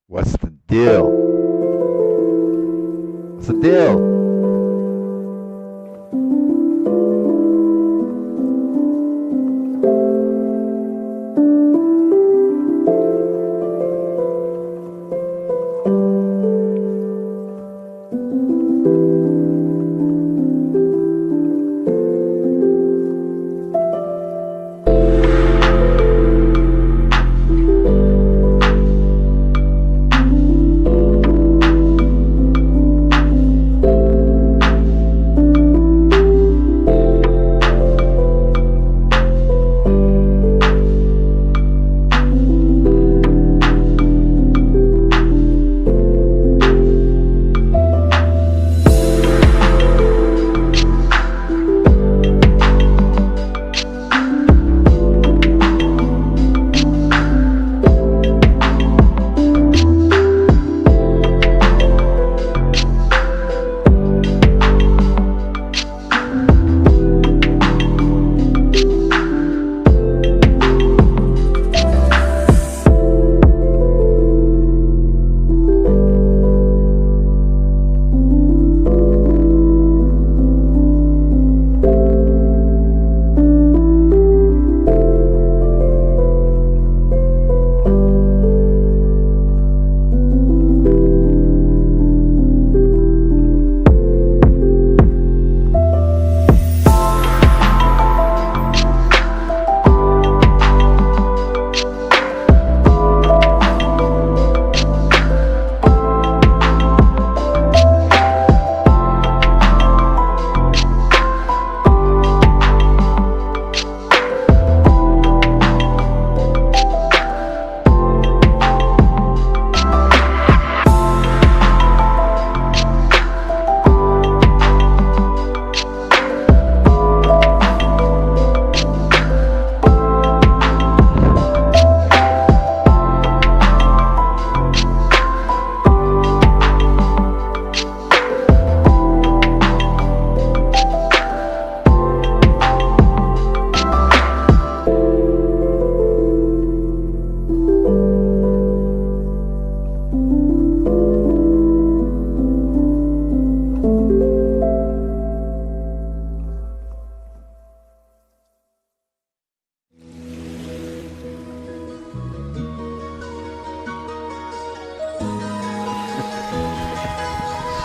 What's the deal? What's the deal?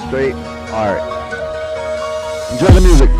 Straight art. Enjoy the music.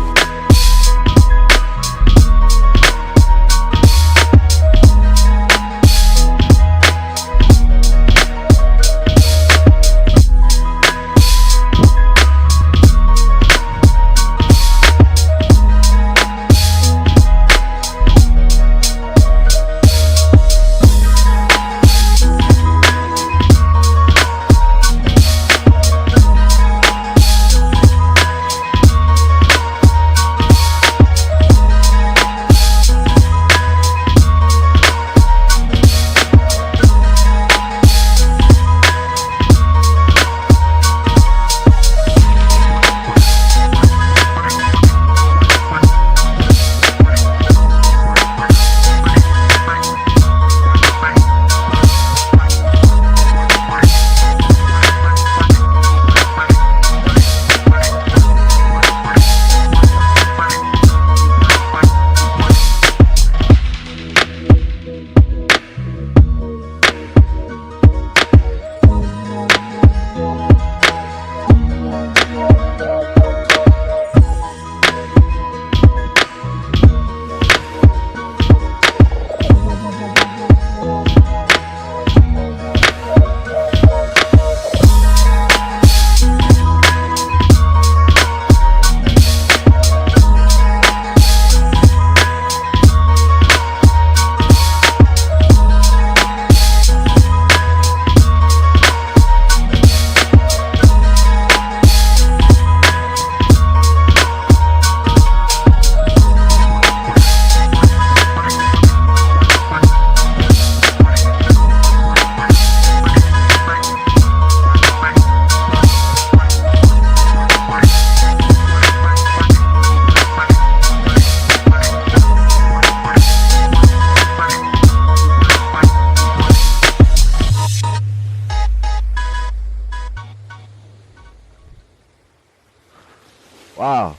Wow.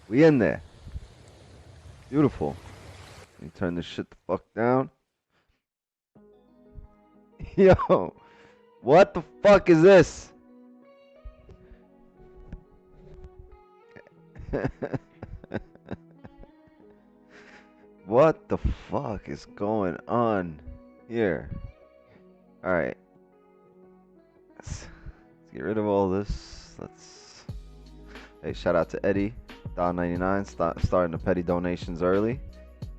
We in there. Beautiful. Let me turn this shit the fuck down. Yo. What the fuck is this? What the fuck is going on here? Alright. Let's get rid of all this. Hey, shout out to Eddie. $1.99. Starting the petty donations early.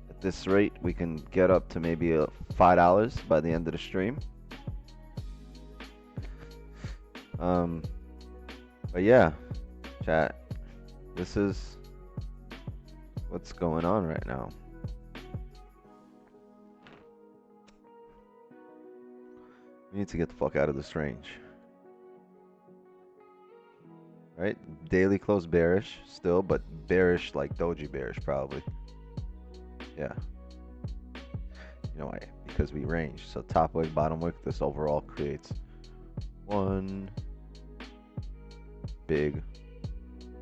At this rate, we can get up to maybe $5 by the end of the stream. But yeah, chat. This is what's going on right now. We need to get the fuck out of this range. Right? Daily close bearish still, but bearish like doji bearish probably. Yeah. You know why? Because we range. So top wick, bottom wick, this overall creates one big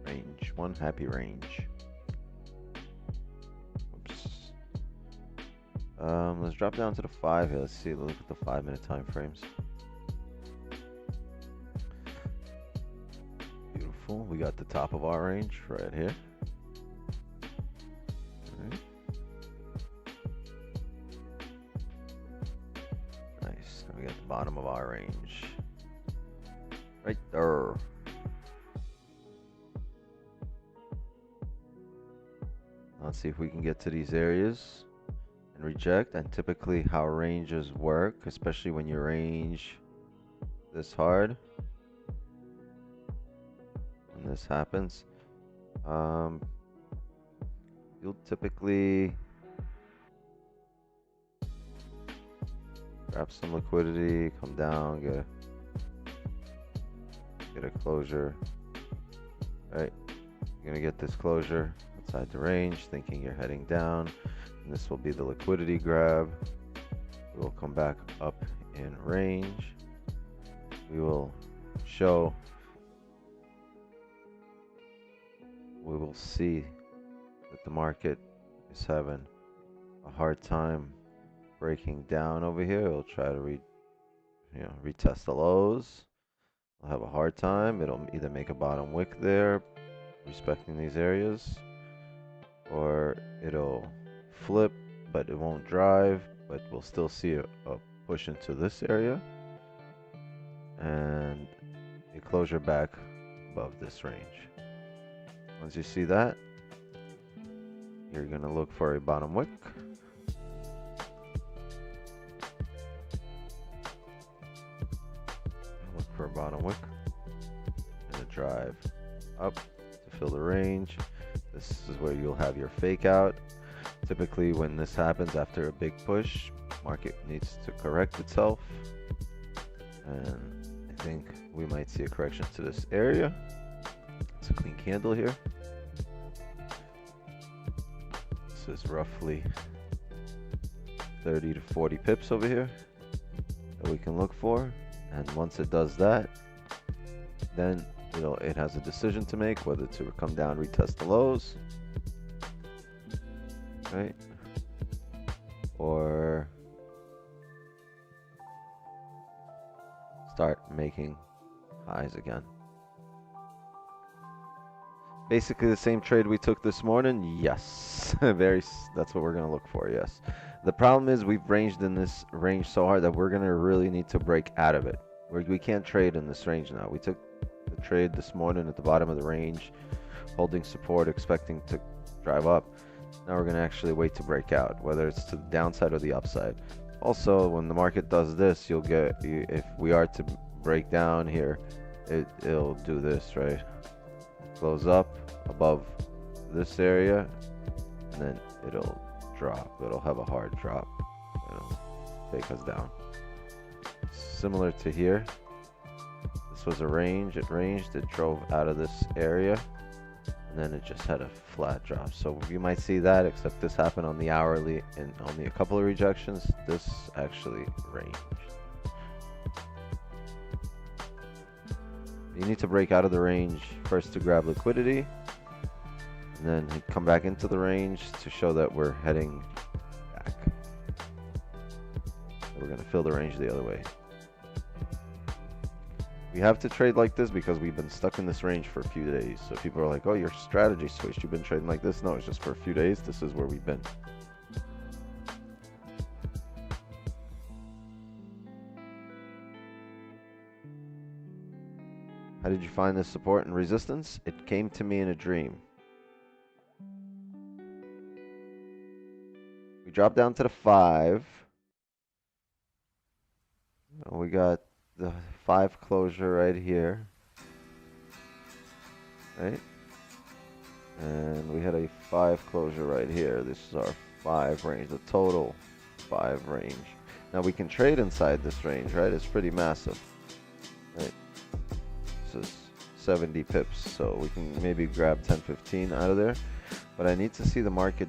range. One happy range. Oops. Let's drop down to the 5 here. Let's see. Look at the 5-minute time frames. Beautiful. We got the top of our range right here. Alright. Nice. And we got the bottom of our range. Right there. Let's see if we can get to these areas and reject. And typically how ranges work, especially when you range this hard, when this happens, you'll typically grab some liquidity, come down, get a closure, right? You're gonna get this closure outside the range, thinking you're heading down, and this will be the liquidity grab. We will come back up in range. We will show, we will see that the market is having a hard time breaking down over here. It'll try to retest the lows. It'll have a hard time. It'll either make a bottom wick there, respecting these areas, or it'll flip, but it won't drive, but we'll still see a push into this area and a closure back above this range. Once you see that, you're going to look for a bottom wick. Look for a bottom wick and a drive up to fill the range. This is where you'll have your fake out. Typically when this happens after a big push, market needs to correct itself, and I think we might see a correction to this area. It's a clean candle here. This is roughly 30 to 40 pips over here that we can look for, and once it does that, then it has a decision to make whether to come down, retest the lows, right, or start making highs again. Basically the same trade we took this morning. Yes. That's what we're going to look for. Yes. The problem is we've ranged in this range so hard that we're going to really need to break out of it. We can't trade in this range now. We took the trade this morning at the bottom of the range, holding support, expecting to drive up. Now we're going to actually wait to break out, whether it's to the downside or the upside. Also, when the market does this, you'll get, if we are to break down here, it'll do this, right? Close up above this area, and then it'll drop. It'll have a hard drop. It'll take us down. Similar to here. This was a range. It ranged. It drove out of this area, and then it just had a flat drop. So you might see that, except this happened on the hourly and only a couple of rejections. This actually ranged. You need to break out of the range first to grab liquidity, and then come back into the range to show that we're heading back. We're going to fill the range the other way. We have to trade like this because we've been stuck in this range for a few days. So people are like, oh, your strategy switched. You've been trading like this. No, it's just for a few days. This is where we've been. How did you find this support and resistance? It came to me in a dream. We dropped down to the 5. We got the 5 closure right here. Right? And we had a 5 closure right here. This is our 5 range, the total 5 range. Now we can trade inside this range, right? It's pretty massive. Right? This is 70 pips, so we can maybe grab 10, 15 out of there. But I need to see the market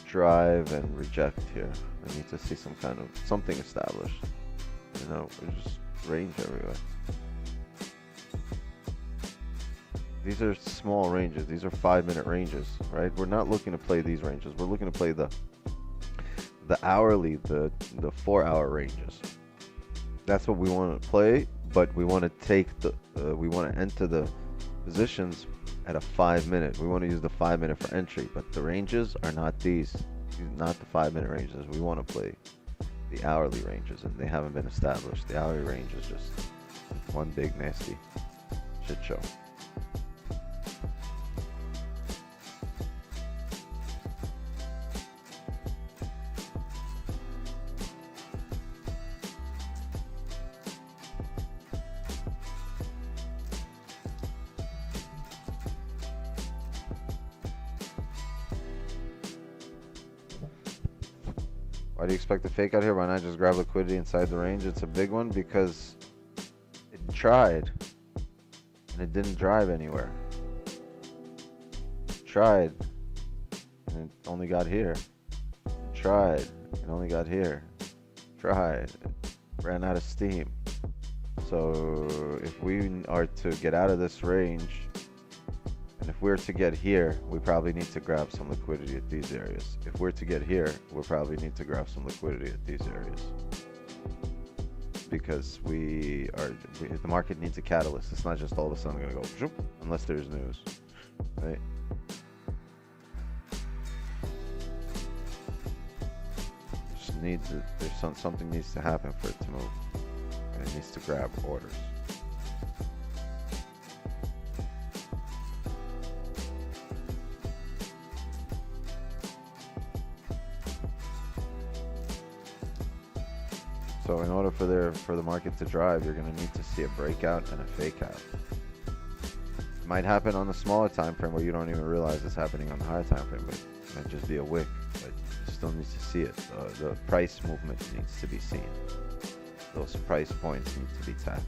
drive and reject here. I need to see some kind of something established. You know, there's just range everywhere. These are small ranges. These are 5-minute ranges, right? We're not looking to play these ranges. We're looking to play the hourly, the 4-hour ranges. That's what we want to play, but we want to take the we want to enter the positions at a 5-minute. We want to use the 5-minute for entry, but the ranges are not these. These are not the 5-minute ranges. We want to play the hourly ranges, and they haven't been established. The hourly range is just one big nasty shit show. Why do you expect a fake out here? Why not just grab liquidity inside the range? It's a big one because it tried and it didn't drive anywhere. It tried and it only got here. It tried, it only got here. It tried, it ran out of steam. So if we are to get out of this range, and if we're to get here, we probably need to grab some liquidity at these areas. If we're to get here, we'll probably need to grab some liquidity at these areas. Because the market needs a catalyst. It's not just all of a sudden going to go, unless there's news, right? Just needs something needs to happen for it to move. And it needs to grab orders. So in order for the market to drive, you're going to need to see a breakout and a fake out. It might happen on the smaller time frame where you don't even realize it's happening on the higher time frame, but it might just be a wick. But you still need to see it. The price movement needs to be seen. Those price points need to be tapped.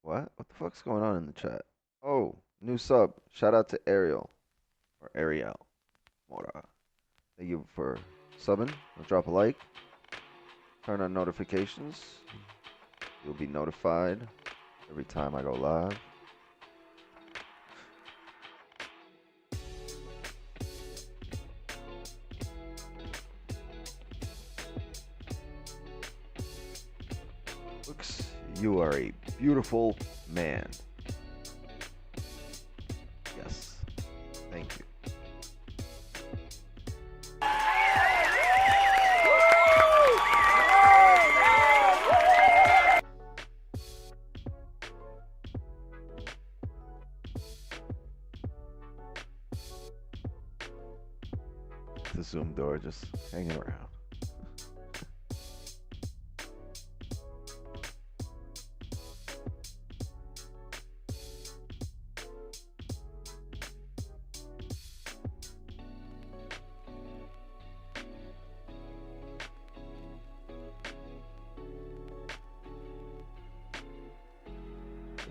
What the fuck's going on in the chat? Oh, new sub. Shout out to Ariel. Or Ariel. Mora. Thank you for subbing. Drop a like. Turn on notifications. You'll be notified every time I go live. Looks, you are a beautiful man. Yes. Thank you. The Zoom door just hanging around.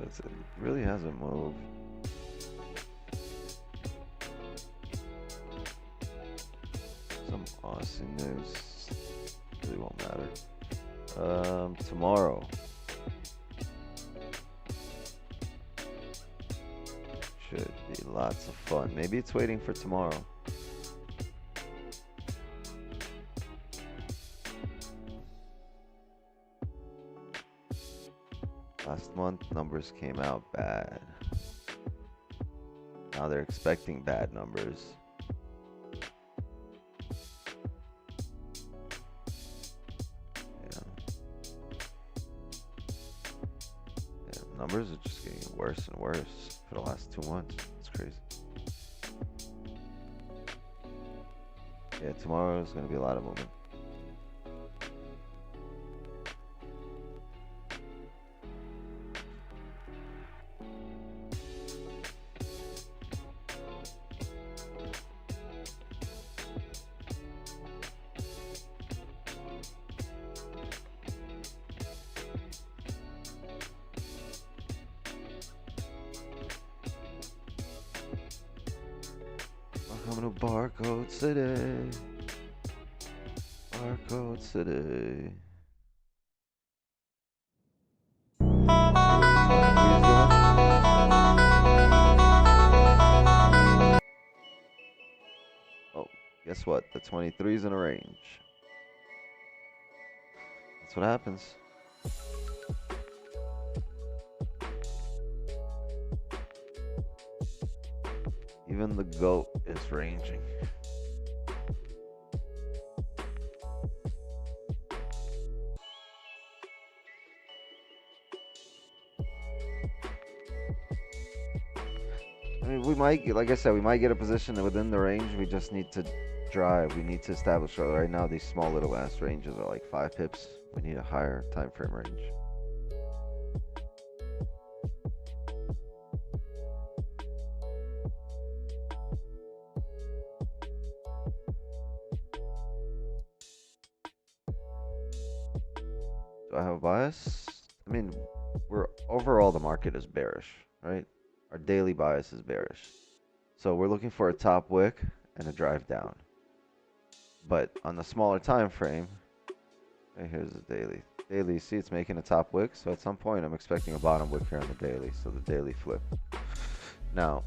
It really hasn't moved. Some Aussie news really won't matter. Tomorrow. Should be lots of fun. Maybe it's waiting for tomorrow. Last month, numbers came out bad. Now they're expecting bad numbers. Numbers are just getting worse and worse for the last 2 months. It's crazy. Yeah, tomorrow is going to be a lot of movement. Welcome to Barcode City. Barcode City. Oh, guess what? The 23's in a range. That's what happens. Even the GOAT is ranging. I mean, we might, like I said, we might get a position within the range. We just need to drive. We need to establish. Right now, these small little ass ranges are like 5 pips. We need a higher time frame range. Do I have a bias? I mean, overall the market is bearish, right? Our daily bias is bearish. So we're looking for a top wick and a drive down. But on the smaller time frame, right, here's the daily. Daily, see it's making a top wick. So at some point I'm expecting a bottom wick here on the daily. So the daily flip. Now,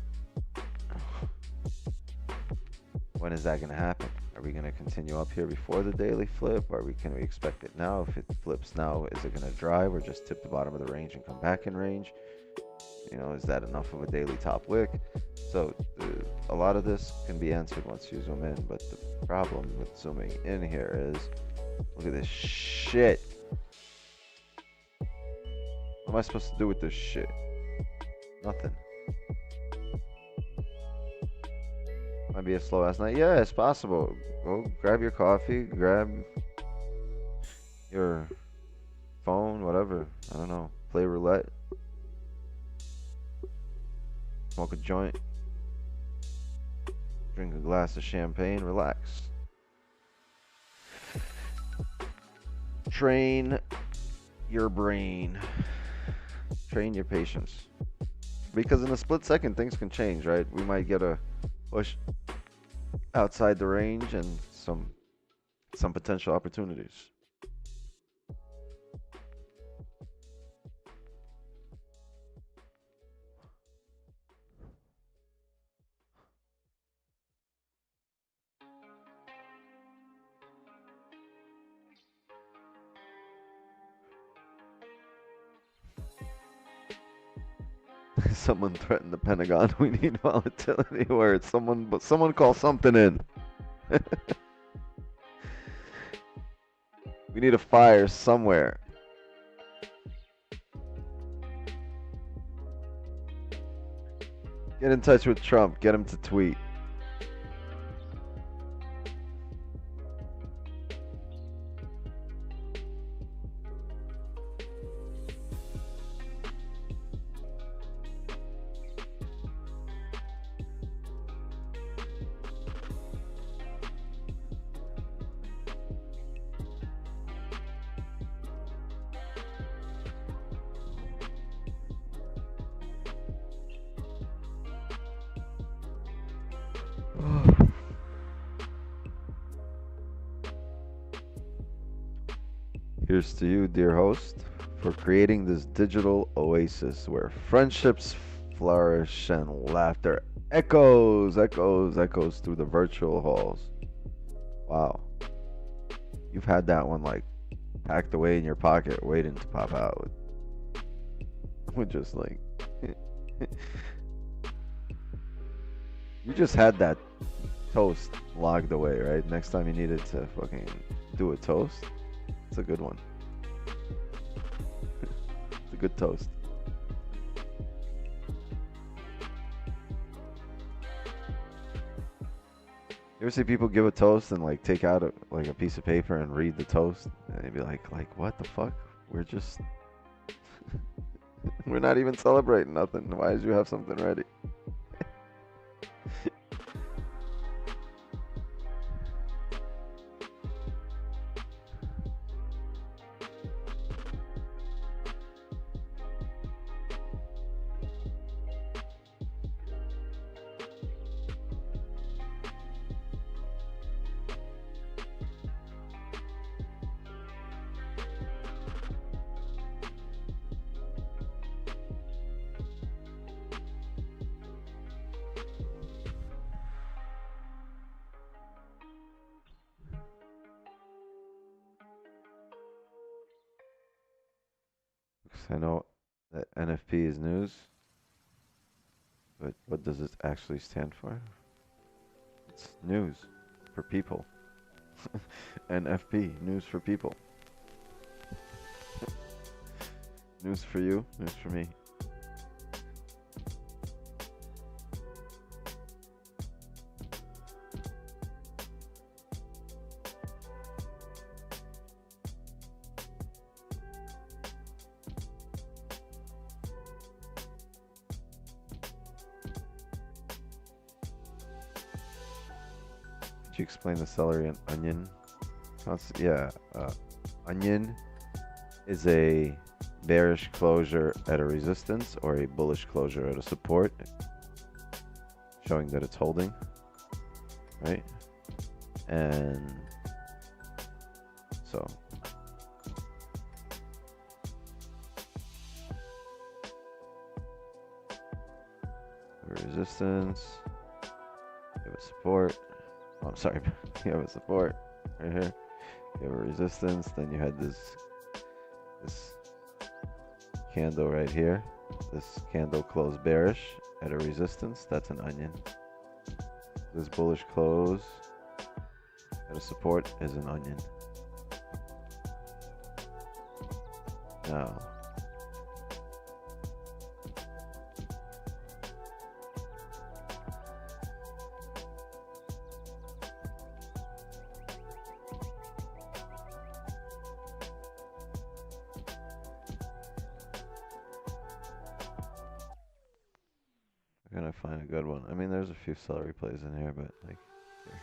when is that going to happen? Are we going to continue up here before the daily flip? Can we expect it now? If it flips now, is it going to drive or just tip the bottom of the range and come back in range? You know, is that enough of a daily top wick? So a lot of this can be answered once you zoom in, but the problem with zooming in here is, look at this shit. What am I supposed to do with this shit? Nothing. Might be a slow ass night. Yeah, it's possible. Go grab your coffee, grab your phone, whatever. I don't know. Play roulette. Smoke a joint. Drink a glass of champagne. Relax. Train your brain. Train your patience. Because in a split second, things can change, right? We might get a push outside the range and some potential opportunities. Someone threatened the Pentagon. We need volatility words. Someone call something in. We need a fire somewhere. Get in touch with Trump. Get him to tweet. Here's to you, dear host, for creating this digital oasis where friendships flourish and laughter echoes through the virtual halls. Wow, you've had that one like packed away in your pocket, waiting to pop out with just like you just had that toast logged away, right? Next time you needed to fucking do a toast, it's a good one. It's a good toast. You ever see people give a toast and like take out like a piece of paper and read the toast, and they'd be like what the fuck? We're just we're not even celebrating nothing. Why did you have something ready? I know that NFP is news, but what does it actually stand for? It's news for people. NFP, news for people. News for you, news for me. Could you explain the celery and onion? Yeah, onion is a bearish closure at a resistance or a bullish closure at a support, showing that it's holding, right? And so resistance, you have a support. Oh, I'm sorry, you have a support right here. You have a resistance, then you had this candle right here. This candle closed bearish at a resistance. That's an onion. This bullish close at a support is an onion. Now, I'm gonna find a good one. I mean, there's a few celery plays in here, but like, here.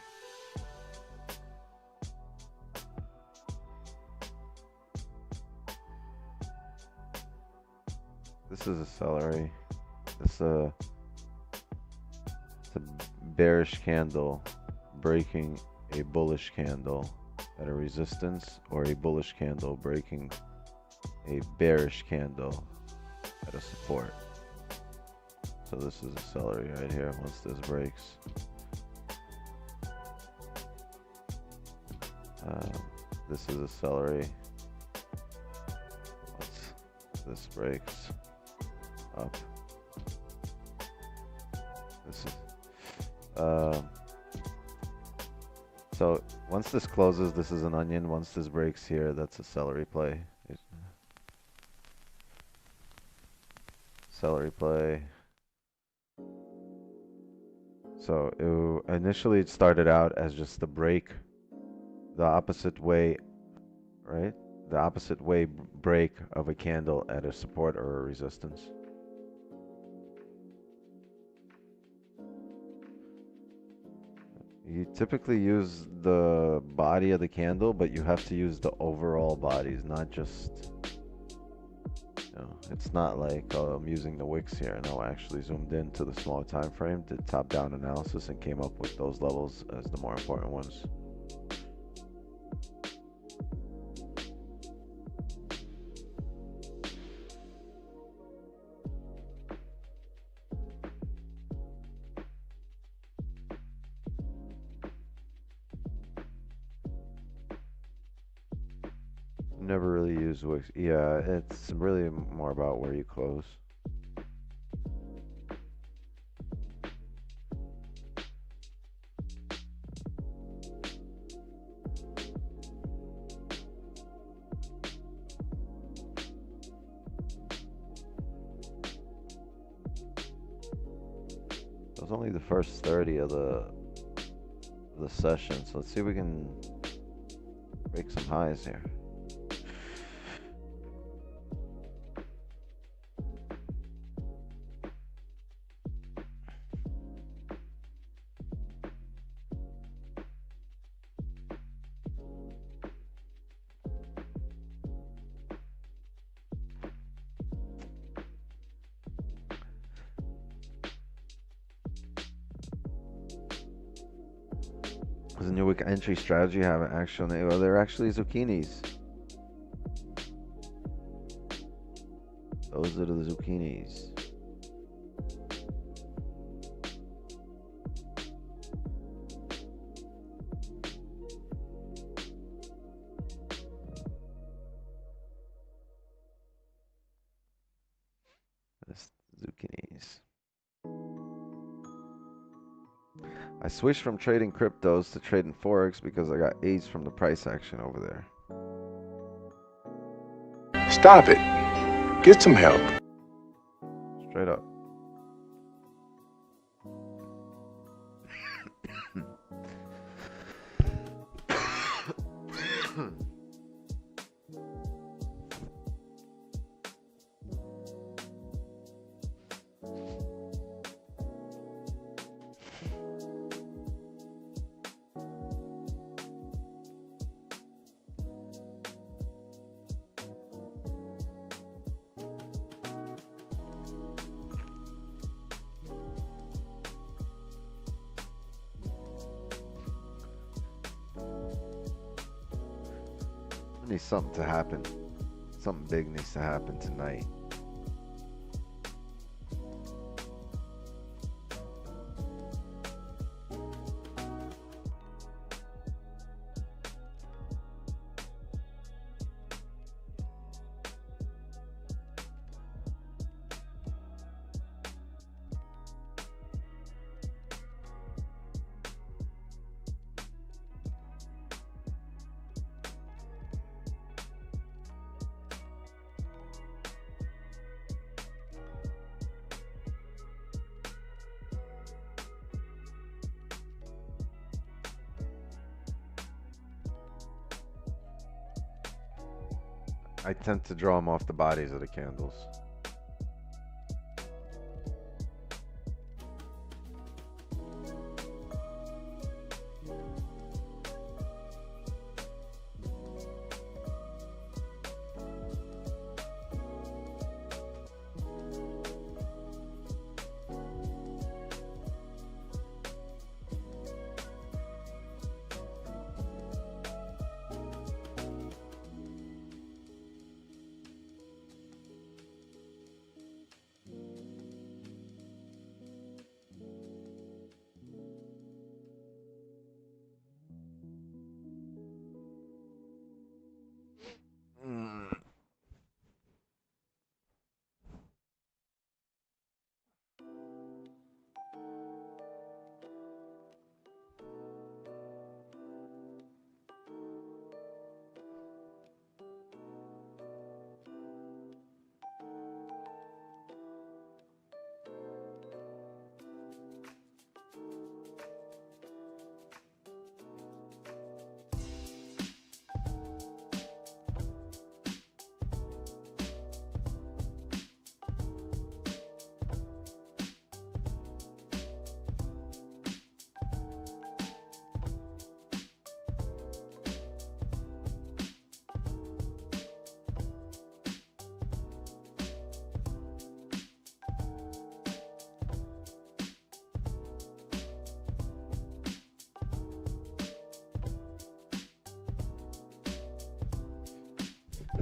This is a celery. It's a bearish candle breaking a bullish candle at a resistance, or a bullish candle breaking a bearish candle at a support. So this is a celery right here once this breaks. This is a celery once this breaks up. This is so once this closes, this is an onion. Once this breaks here, that's a celery play. Celery play. So initially it started out as just the break, the opposite way, right? The opposite way break of a candle at a support or a resistance. You typically use the body of the candle, but you have to use the overall bodies, not just You know, it's not like I'm using the wicks here. No, I actually zoomed in to the smaller time frame, did top-down analysis, and came up with those levels as the more important ones. Never really used wicks. Yeah, it's really more about where you close. It was only the first 30 of the session, so let's see if we can break some highs here. Does the new week entry strategy have an actual name? Well, they're actually zucchinis. Those are the zucchinis. That's zucchinis. I switched from trading cryptos to trading Forex because I got A's from the price action over there. Stop it. Get some help. Straight up. Needs something to happen. Something big needs to happen tonight. I tend to draw them off the bodies of the candles.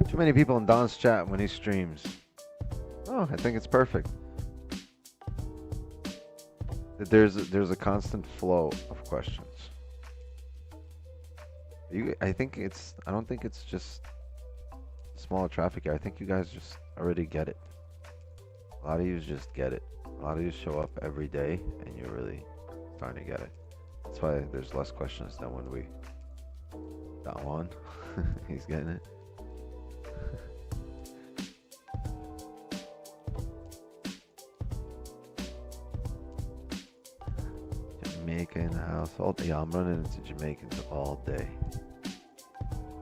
Too many people in Don's chat when he streams. Oh, I think it's perfect. There's a constant flow of questions. I don't think it's just smaller traffic here. I think you guys just already get it. A lot of you just get it. A lot of you show up every day and you're really starting to get it. That's why there's less questions than when we got one. He's getting it. Jamaica in the house. Yeah, I'm running into Jamaicans all day.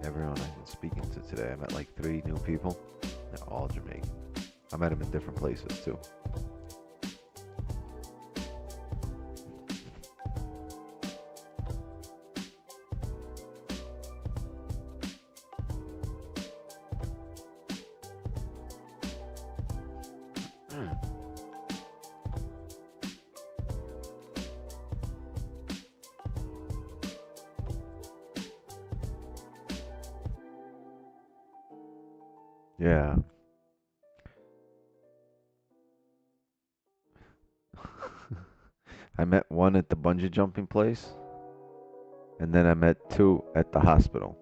Everyone I've been speaking to today, I met like 3 new people. They're all Jamaican. I met them in different places too. Yeah. I met 1 at the bungee jumping place, and then I met 2 at the hospital.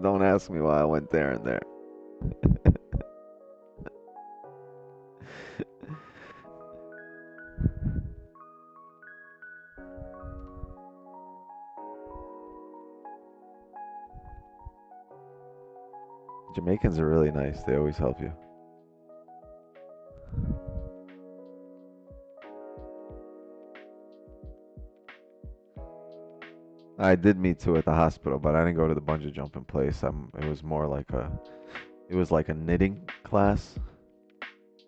Don't ask me why I went there and there. Jamaicans are really nice. They always help you. I did meet 2 at the hospital, but I didn't go to the bungee jumping place. It was more like a knitting class,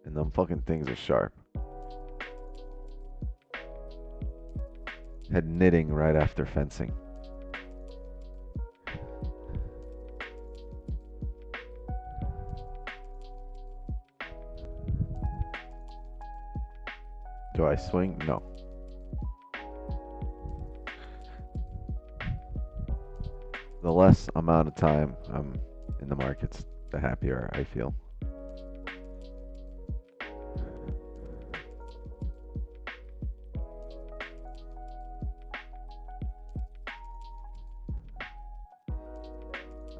and them fucking things are sharp. Had knitting right after fencing. Do I swing? No. The less amount of time I'm in the markets, the happier I feel.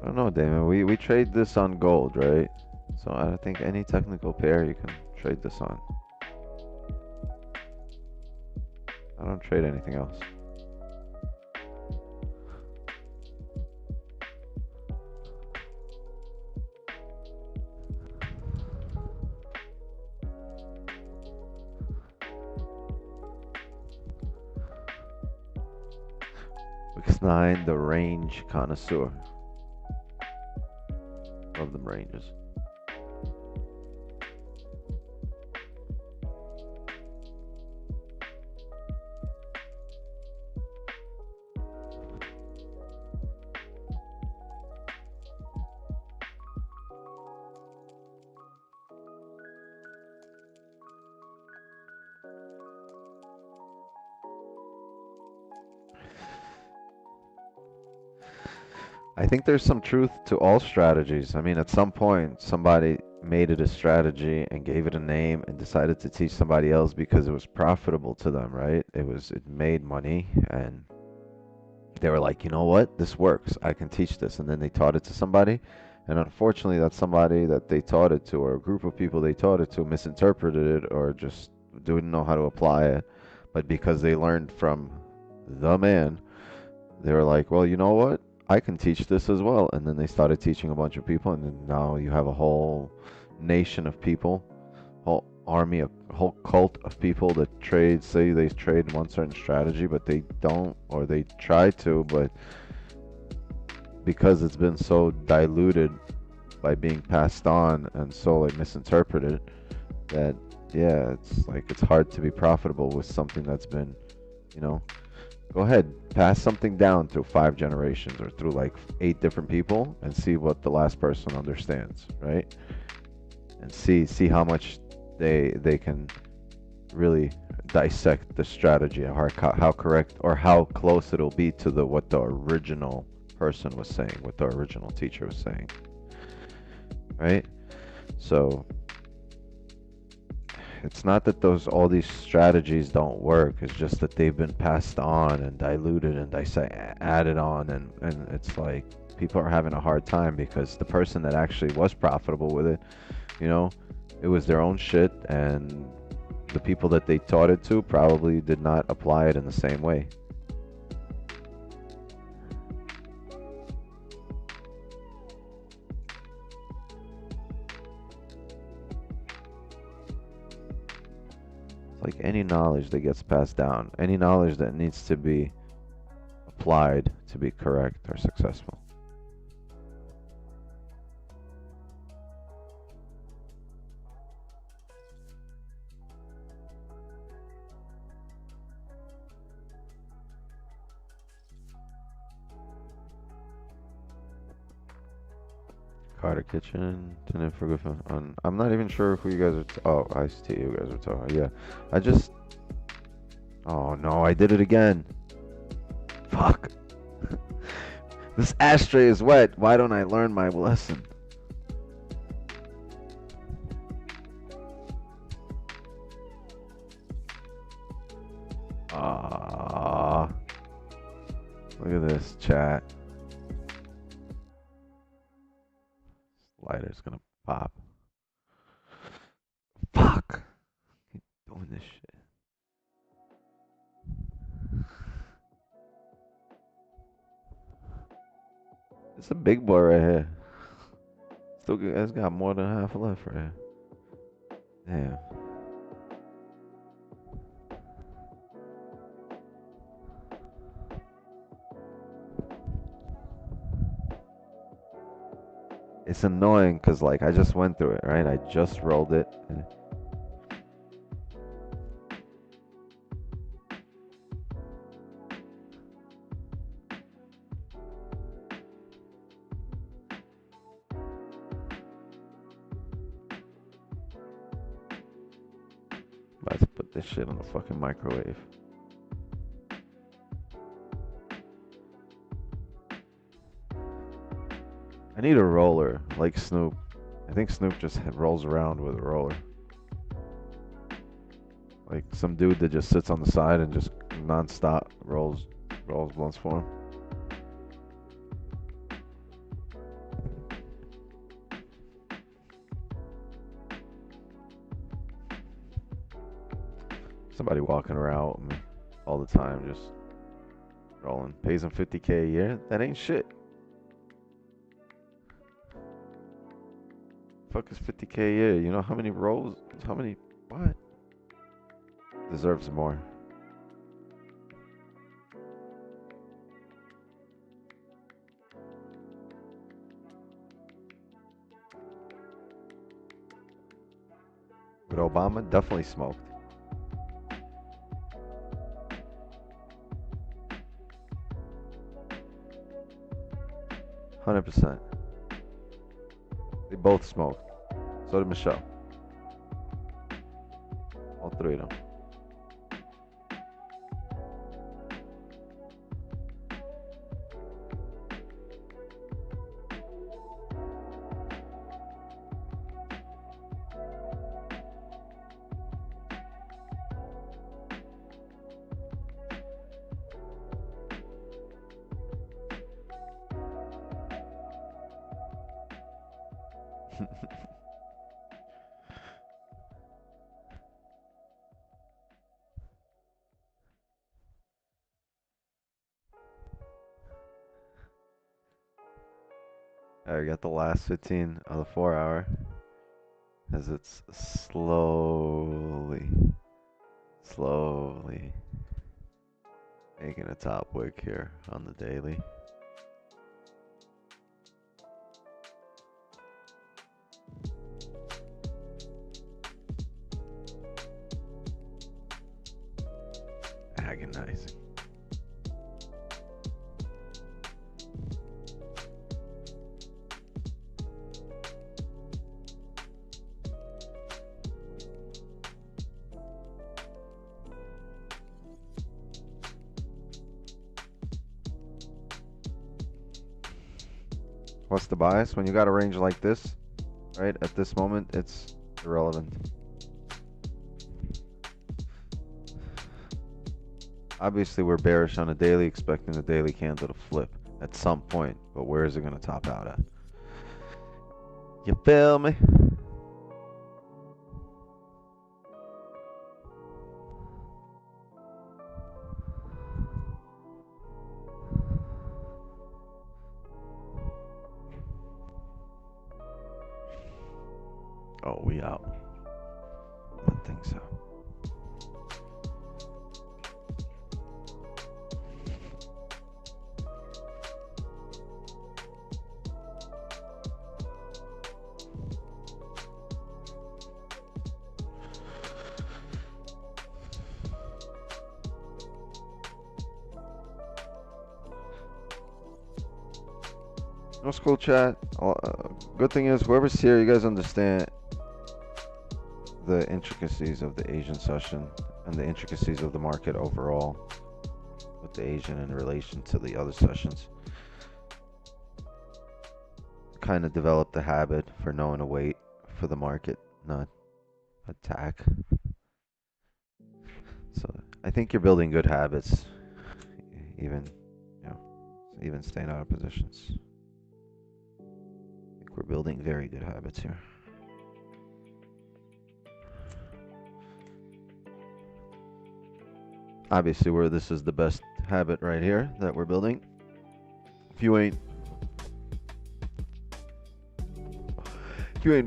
I don't know, Damon. We trade this on gold, right? So I don't think any technical pair you can trade this on. I don't trade anything else. X9, the range connoisseur. Love them ranges. I think there's some truth to all strategies. I mean, at some point, somebody made it a strategy and gave it a name and decided to teach somebody else because it was profitable to them, right? It made money, and they were like, you know what? This works. I can teach this. And then they taught it to somebody. And unfortunately, that somebody that they taught it to, or a group of people they taught it to, misinterpreted it or just didn't know how to apply it. But because they learned from the man, they were like, well, you know what? I can teach this as well. And then they started teaching a bunch of people, and then now you have a whole nation of people, whole army, a whole cult of people that say they trade one certain strategy, but they don't, or they try to, but because it's been so diluted by being passed on and so like misinterpreted, that yeah, it's like it's hard to be profitable with something that's been, you know, go ahead, pass something down through 5 generations or through like 8 different people and see what the last person understands, right? And see how much they can really dissect the strategy, how correct or how close it'll be to what the original person was saying, what the original teacher was saying, right? So it's not that all these strategies don't work. It's just that they've been passed on and diluted and added on, and it's like people are having a hard time because the person that actually was profitable with it, you know, it was their own shit, and the people that they taught it to probably did not apply it in the same way. Like any knowledge that gets passed down, any knowledge that needs to be applied to be correct or successful. Carter Kitchen, I'm not even sure who you guys are. Oh, I see you guys are talking. Yeah, I just. Oh no, I did it again. Fuck. This ashtray is wet. Why don't I learn my lesson? Ah. Look at this chat. Lighter's gonna pop. Fuck. Keep doing this shit. It's a big boy right here. It's got more than half left right here. Damn. It's annoying because like I just went through it, right? I just rolled it. Let's put this shit on the fucking microwave. I need a roller like Snoop. I think Snoop just rolls around with a roller. Like some dude that just sits on the side and just non-stop rolls blunts for him. Somebody walking around with me all the time, just rolling. Pays him $50K a year. That ain't shit. Fuck is $50K a year? You know how many rolls? How many? What? Deserves more. With Obama, definitely smoked. %. They both smoked. So did Michelle. All three of them. Alright, got the last 15 of the 4 hour. As it's slowly making a top wick here on the daily. Agonizing. What's the bias? When you got a range like this, right, at this moment, it's irrelevant. Obviously, we're bearish on a daily, expecting the daily candle to flip at some point, but where is it going to top out at? You feel me? Oh, we out. I don't think so. No school chat. Good thing is, whoever's here, you guys understand the intricacies of the Asian session and the intricacies of the market overall with the Asian in relation to the other sessions. Kind of developed the habit for knowing to wait for the market, not attack. So I think you're building good habits, even, you know, even staying out of positions. I think we're building very good habits here. Obviously, this is the best habit right here that we're building. If you ain't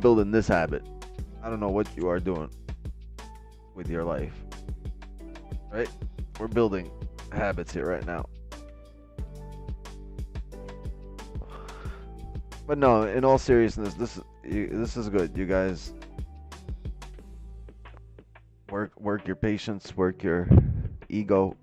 building this habit, I don't know what you are doing with your life. Right? We're building habits here right now. But no, in all seriousness, this is good. You guys work your patience, work your ego.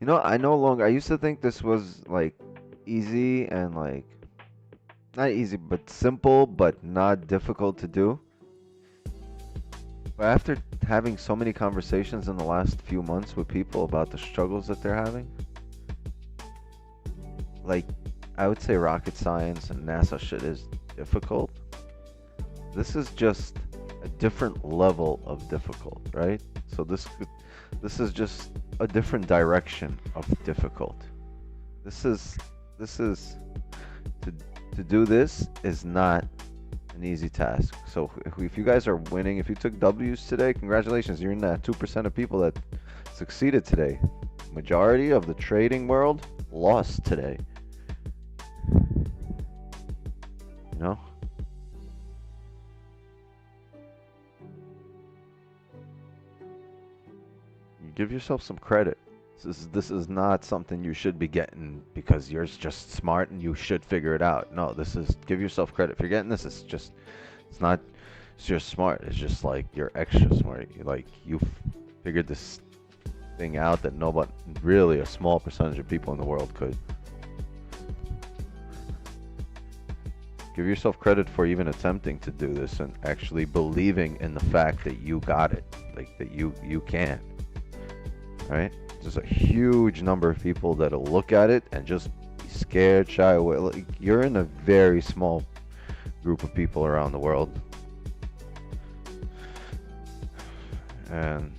You know, I used to think this was like easy and like not easy, but simple, but not difficult to do. But after having so many conversations in the last few months with people about the struggles that they're having, like, I would say rocket science and NASA shit is difficult. This is just a different level of difficult, right? So this is just a different direction of difficult. This is to do this is not an easy task. So if you guys are winning, if you took W's today, congratulations. You're in that 2% of people that succeeded today. Majority of the trading world lost today. You know? You give yourself some credit. This is not something you should be getting because you're just smart and you should figure it out. No, this is, give yourself credit. If you're getting this, it's just smart. It's just like you're extra smart. You figured this thing out that nobody, really a small percentage of people in the world could. Give yourself credit for even attempting to do this and actually believing in the fact that you got it, like that you can. Right? There's a huge number of people that'll look at it and just be scared, shy away. Like, you're in a very small group of people around the world. And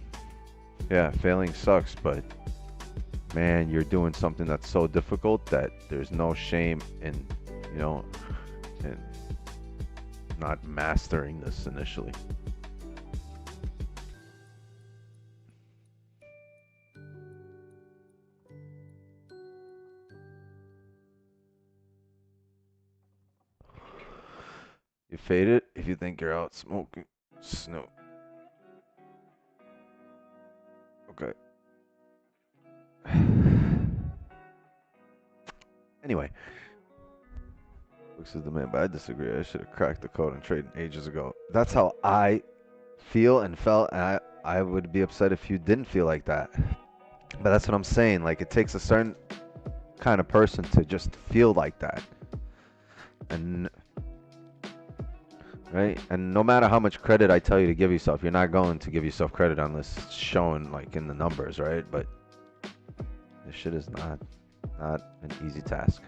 yeah, failing sucks, but man, you're doing something that's so difficult that there's no shame in, you know, in not mastering this initially. You fade it if you think you're out smoking. Snoop. Okay. Anyway. Looks is the man, but I disagree. I should have cracked the code and traded ages ago. That's how I feel and felt, and I would be upset if you didn't feel like that. But that's what I'm saying. Like, it takes a certain kind of person to just feel like that. And right? And no matter how much credit I tell you to give yourself, you're not going to give yourself credit unless it's showing like in the numbers, right? But this shit is not an easy task.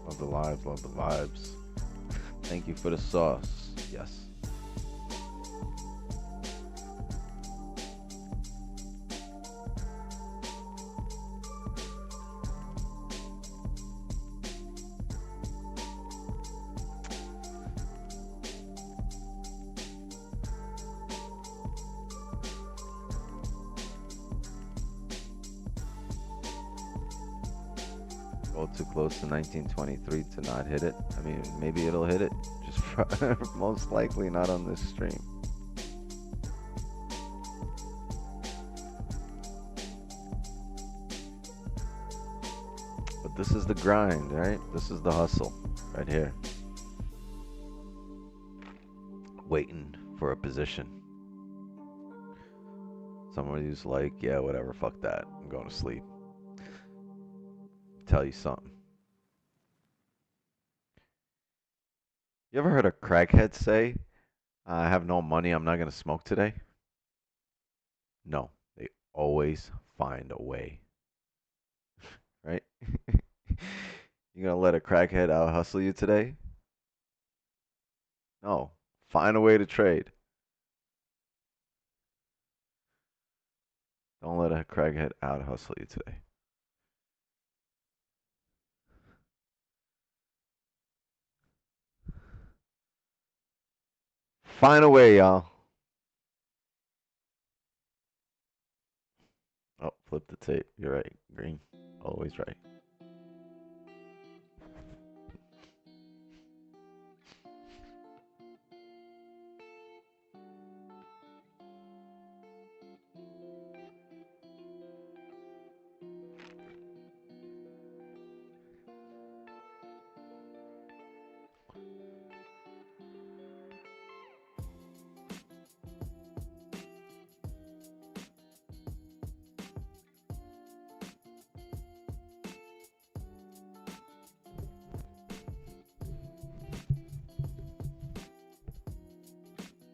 Love the lives, love the vibes. Thank you for the sauce. Yes. Go too close to 1923 to not hit it. I mean, maybe it'll hit it. Just most likely not on this stream. But this is the grind, right? This is the hustle right here. Waiting for a position. Somebody's like, yeah, whatever, fuck that. I'm going to sleep. Tell you something. You ever heard a crackhead say, I have no money, I'm not going to smoke today? No, they always find a way. Right? You gonna let a crackhead out hustle you today? No. Find a way to trade. Don't let a crackhead out hustle you today. Find a way, y'all. Oh, flip the tape. You're right. Green. Always right.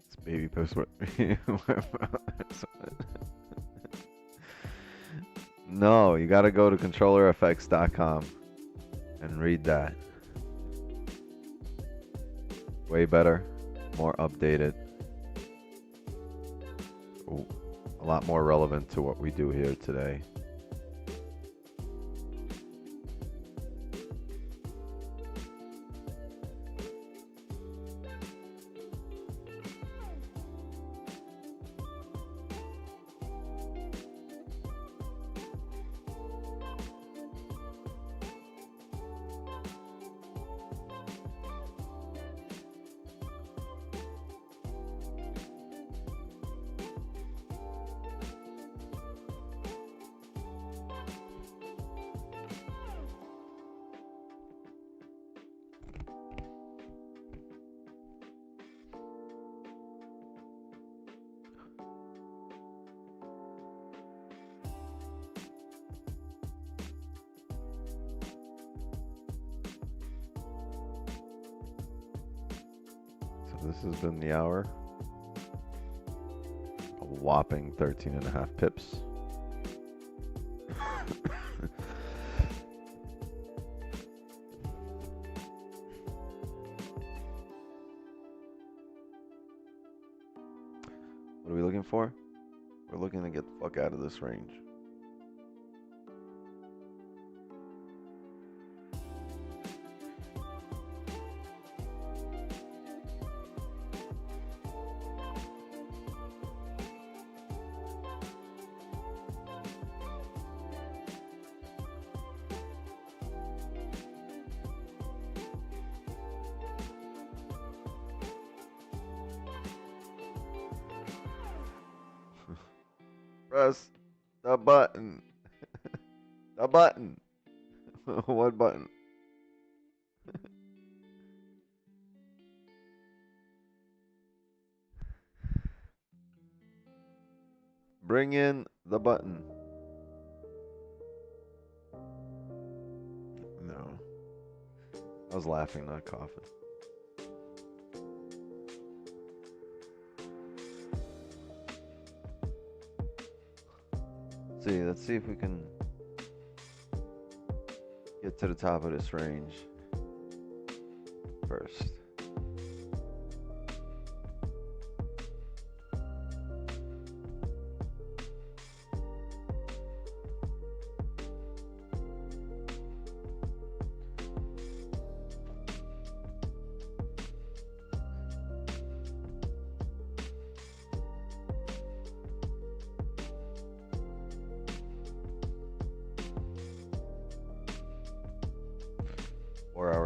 It's baby piss. No, you got to go to controllerfx.com and read that. Way better, more updated, a lot more relevant to what we do here today. This has been the hour. A whopping 13.5 pips. What are we looking for? We're looking to get the fuck out of this range. Press the button. The button. What button? Bring in the button. No. I was laughing, not coughing. Let's see if we can get to the top of this range first.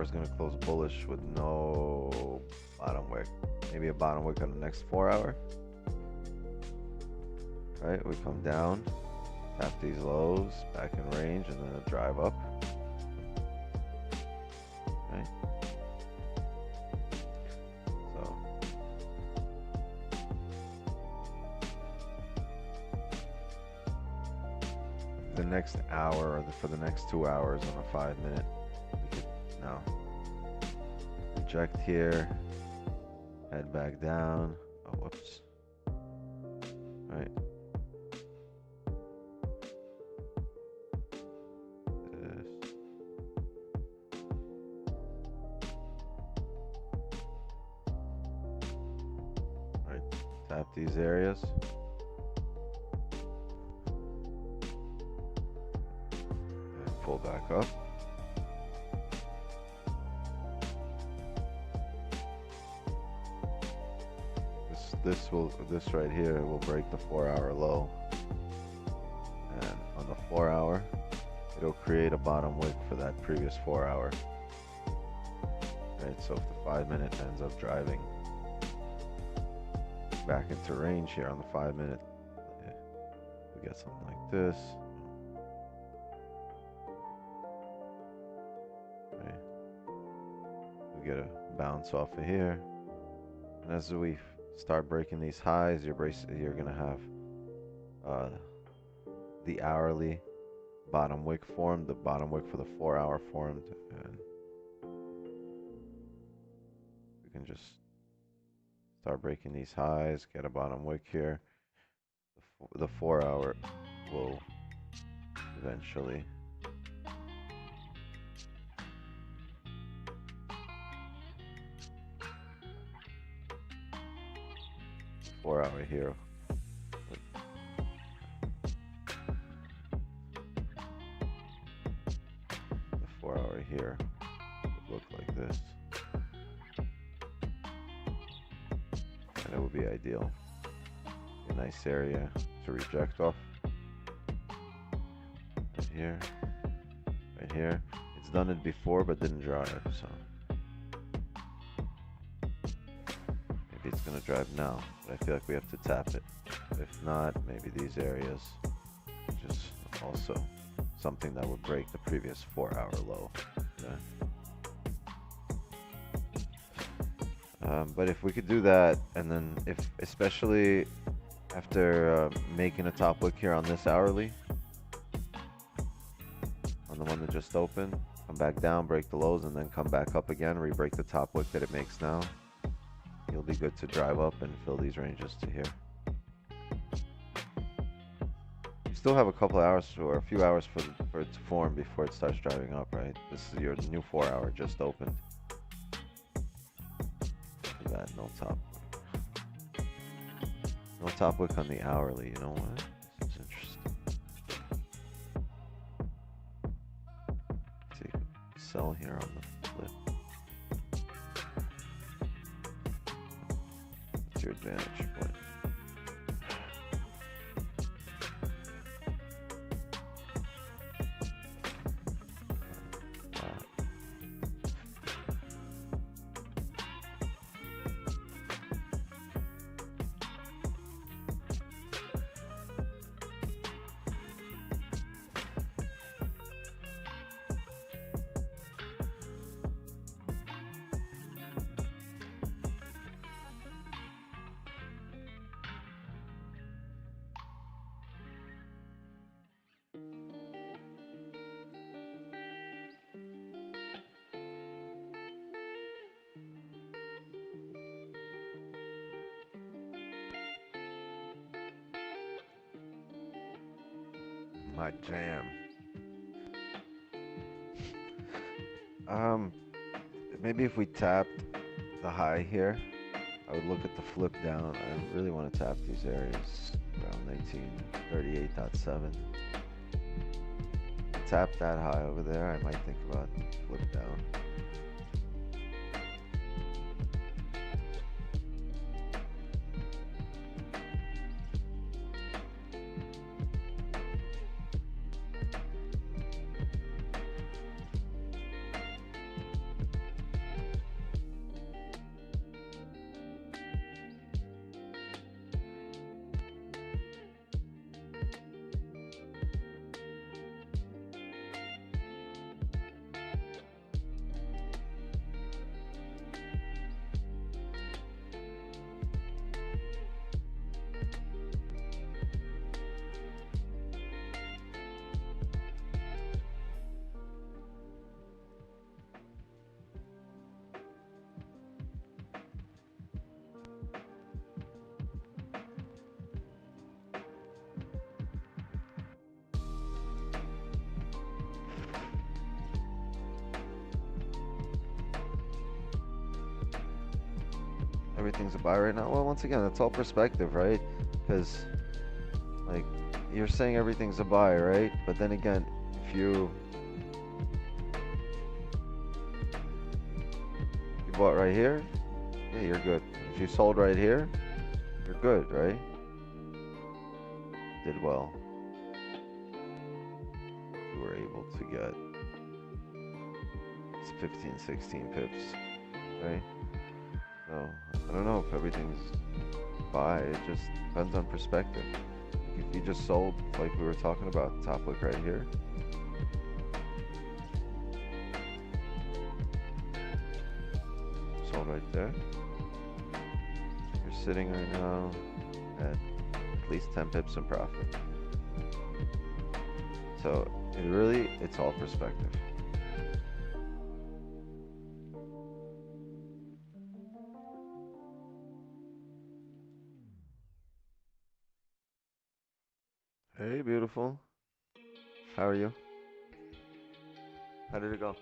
Is going to close bullish with no bottom wick. Maybe a bottom wick on the next 4 hour. Right, we come down, tap these lows, back in range, and then a drive up. Right. So the next hour, or for the next 2 hours on a 5-minute. No. Reject here. Head back down. Oh, whoops. Right. This. Right. Tap these areas. And pull back up. this right here will break the 4-hour low, and on the 4-hour, it'll create a bottom wick for that previous 4-hour. Right, so if the 5-minute ends up driving back into range here on the 5-minute, we get something like this. Right. We get a bounce off of here, and as we start breaking these highs, you're gonna have the hourly bottom wick formed, the bottom wick for the 4-hour formed, and we can just start breaking these highs, get a bottom wick here. The 4-hour will eventually here. The 4-hour here would look like this, and it would be ideal. A nice area to reject off. Right here, right here. It's done it before but didn't drive, so maybe it's gonna drive now, but I feel like we have to tap it. If not, maybe these areas, just also something that would break the previous 4-hour low. Yeah. But if we could do that, and then especially after making a top wick here on this hourly, on the one that just opened, come back down, break the lows, and then come back up again, re-break the top wick that it makes now, you'll be good to drive up and fill these ranges to here. You still have a couple hours or a few hours for it to form before it starts driving up, right? This is your new 4-hour just opened. Look at that, no top wick. No top wick on the hourly, you know what? This is interesting. Take a sell here on the flip. What's your advantage point? My jam. Maybe if we tapped the high here, I would look at the flip down. I really want to tap these areas around 1938.7. Tap that high over there. I might think about flip down. Everything's a buy right now. Well, once again, that's all perspective, right? Because, like, you're saying everything's a buy, right? But then again, if you bought right here, yeah, you're good. If you sold right here, You're good, right? Did well. You were able to get 15, 16 pips, right? So I don't know if everything's buy. It just depends on perspective. If you just sold, like we were talking about, top wick right here. Sold right there. You're sitting right now at least 10 pips in profit. So it's all perspective. Hey, beautiful. How are you? How did it go?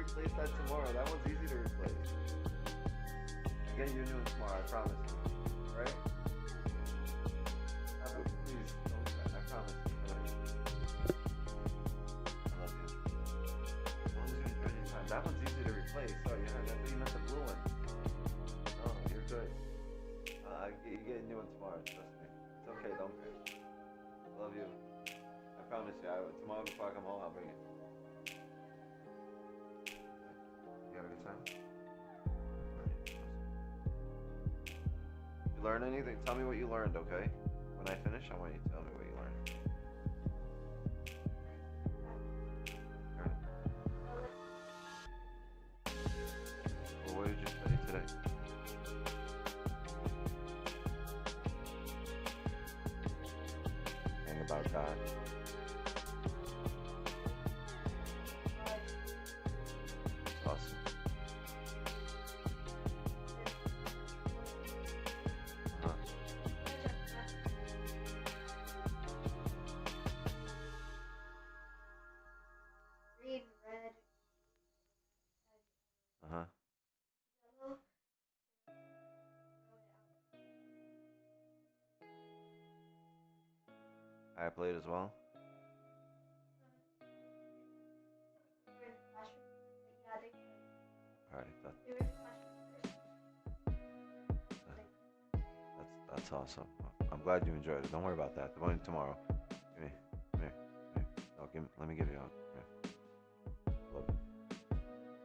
Replace that tomorrow. That one's easy to replace. I'll get you a new one tomorrow, I promise you. Right? Please, don't cry. I promise you. I love you. As long as you enjoy your time. That one's easy to replace. Oh, yeah, I thought you meant the blue one. No, you're good. You get a new one tomorrow, trust me. It's okay, don't cry. I love you. I promise you. Tomorrow before I come home, I'll bring it. You have a good time? You learn anything? Tell me what you learned, okay? When I finish, I want you to tell me what you learned. Alright. Well, what did you study today? Hang about God. Awesome. Uh-huh. I played as well. Alright, that's awesome. I'm glad you enjoyed it. Don't worry about that. The one tomorrow. Come here. Come here. Come here. No, let me give you a hug. Come here. Love you.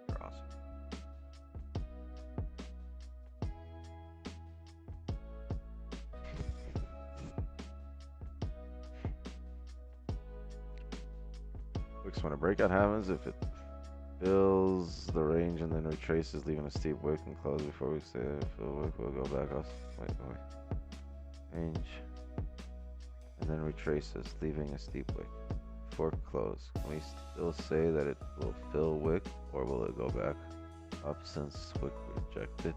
You're awesome. Wicks, when a breakout happens, if it fills the range and then retraces, leaving a steep wick and close before we say fill wick, we'll go back off. Wait. Range. And then retraces, leaving a steep wick. Before close, can we still say that it will fill wick, or will it go back up since wick rejected?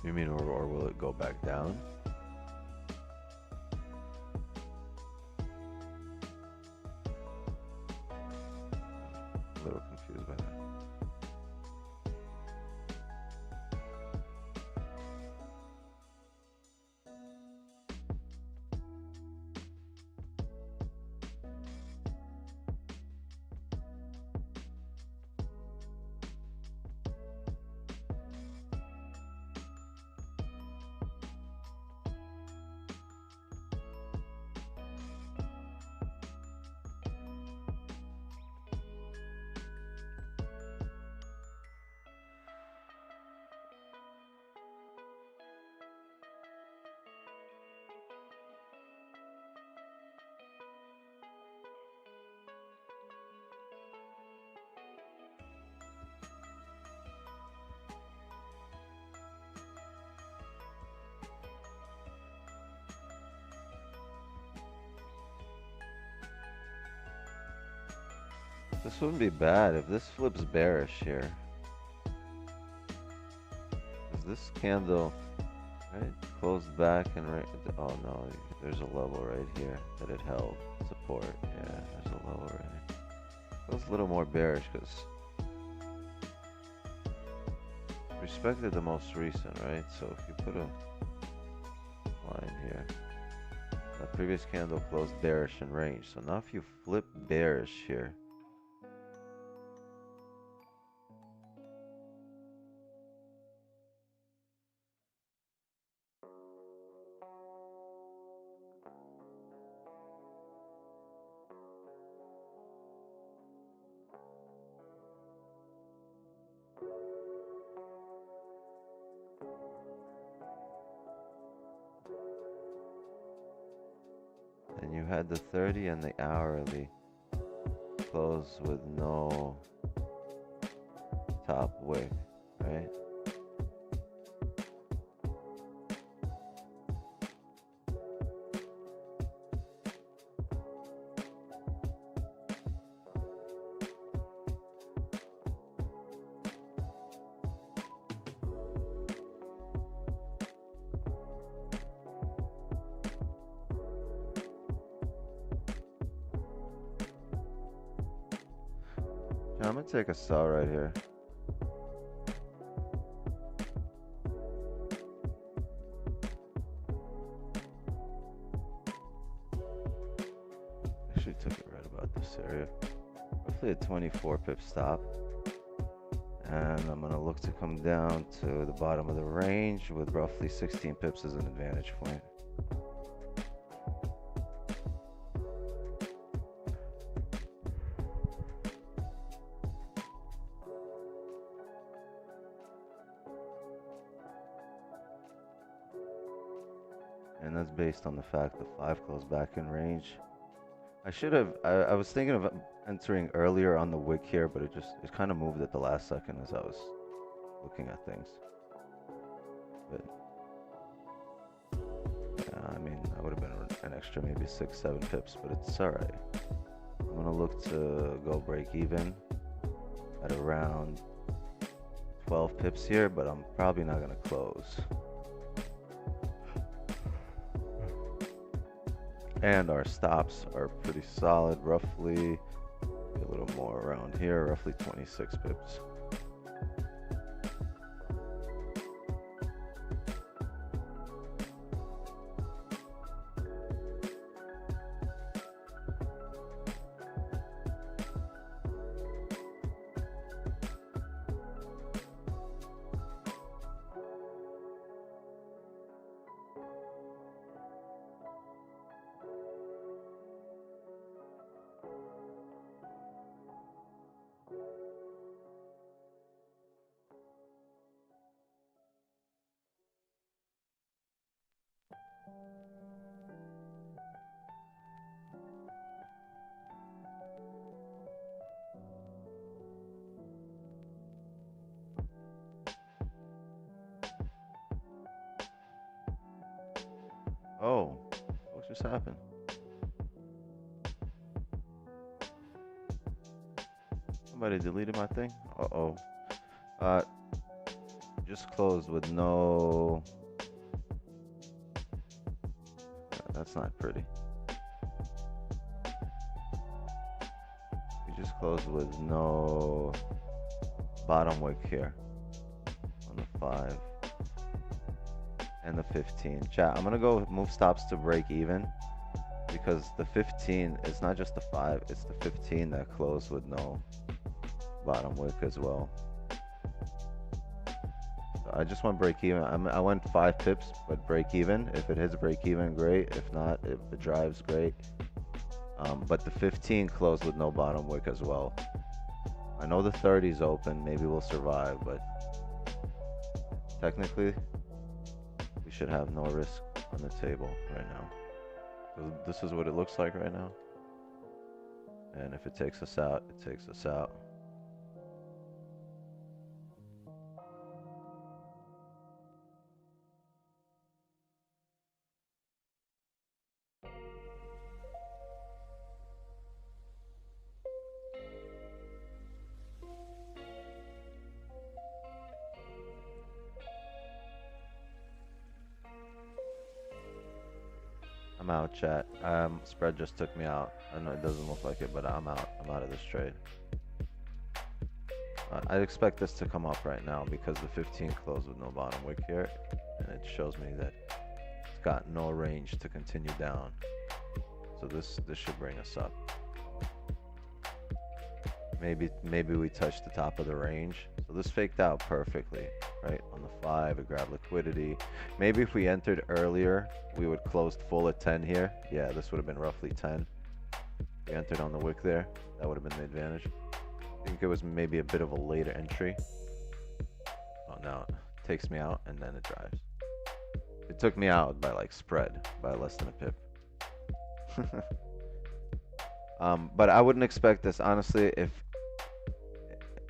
You mean, or will it go back down? A little confused by that. This wouldn't be bad if this flips bearish here. Is this candle, right, closed back and right? Oh no, there's a level right here that it held support. Yeah, there's a level right here. Feels a little more bearish because respected the most recent, right? So if you put a line here, that previous candle closed bearish in range. So now if you flip bearish here, and you had the 30 and the hourly close with no top wick, right? I'm gonna take a sell right here. Actually took it right about this area. Roughly a 24 pip stop. And I'm gonna look to come down to the bottom of the range with roughly 16 pips as an advantage point. And that's based on the fact the 5 closed back in range. I should have, I was thinking of entering earlier on the wick here, but it kind of moved at the last second as I was looking at things. But yeah, I mean, I would have been an extra maybe 6-7 pips, but it's all right. I'm gonna look to go break even at around 12 pips here, but I'm probably not gonna close. And our stops are pretty solid, roughly a little more around here, roughly 26 pips. Oh, what just happened? Somebody deleted my thing? Uh-oh. Just closed with no... That's not pretty. We just closed with no bottom wick here on the 5 and the 15. Chat, I'm gonna go move stops to break even because the 15, it's not just the 5, it's the 15 that closed with no bottom wick as well. So I just want break even. I went 5 pips, but break even. If it hits break even, great. If not, if it drives, great. But the 15 closed with no bottom wick as well. I know the 30 is open. Maybe we'll survive, but technically, we should have no risk on the table right now. So this is what it looks like right now. And if it takes us out, it takes us out. I'm out, chat. Spread just took me out. I know it doesn't look like it, but I'm out. I'm out of this trade. I'd expect this to come up right now because the 15 closed with no bottom wick here, and it shows me that it's got no range to continue down. So this should bring us up. Maybe we touch the top of the range. So this faked out perfectly, right? On the 5, it grabbed liquidity. Maybe if we entered earlier, we would close full at 10 here. Yeah, this would have been roughly 10. We entered on the wick there. That would have been the advantage. I think it was maybe a bit of a later entry. Oh, now it takes me out and then it drives. It took me out by like spread, by less than a pip. But I wouldn't expect this, honestly,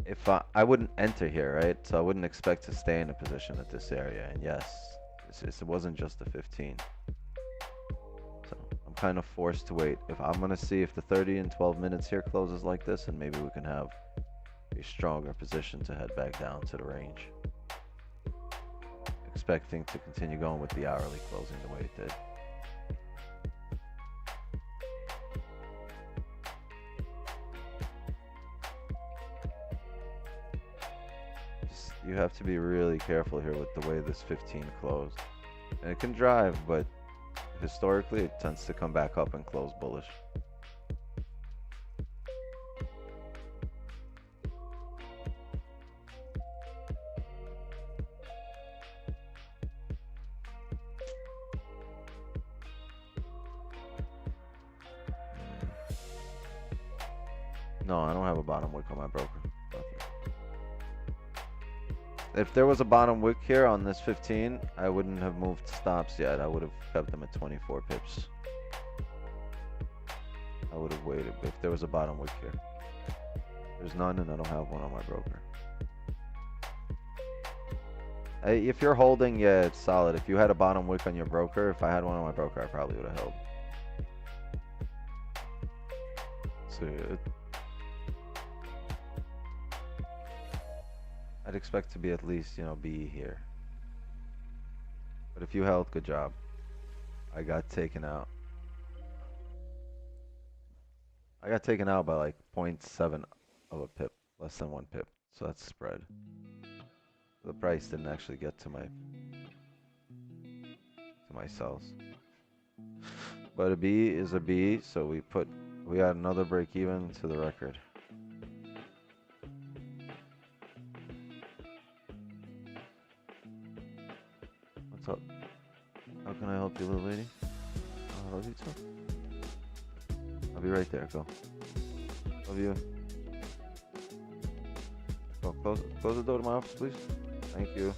if I wouldn't enter here, right? So I wouldn't expect to stay in a position at this area. And yes, it wasn't just the 15. So I'm kind of forced to wait. If I'm going to see if the 30 and 12 minutes here closes like this, and maybe we can have a stronger position to head back down to the range. Expecting to continue going with the hourly closing the way it did. You have to be really careful here with the way this 15 closed. And it can drive, but historically it tends to come back up and close bullish. No, I don't have a bottom wick on my broker. Nothing. If there was a bottom wick here on this 15, I wouldn't have moved stops yet. I would have kept them at 24 pips. I would have waited if there was a bottom wick here. There's none, and I don't have one on my broker. If you're holding, yeah, it's solid. If you had a bottom wick on your broker, if I had one on my broker, I probably would have held. So I'd expect to be at least, B here. But if you held, good job. I got taken out. I got taken out by like 0.7 of a pip, less than 1 pip. So that's spread. The price didn't actually get to my sells. But a B is a B, so we got another break even to the record. What's up? How can I help you, little lady? I love you too. I'll be right there, go. Love you. Go, close the door to my office, please. Thank you.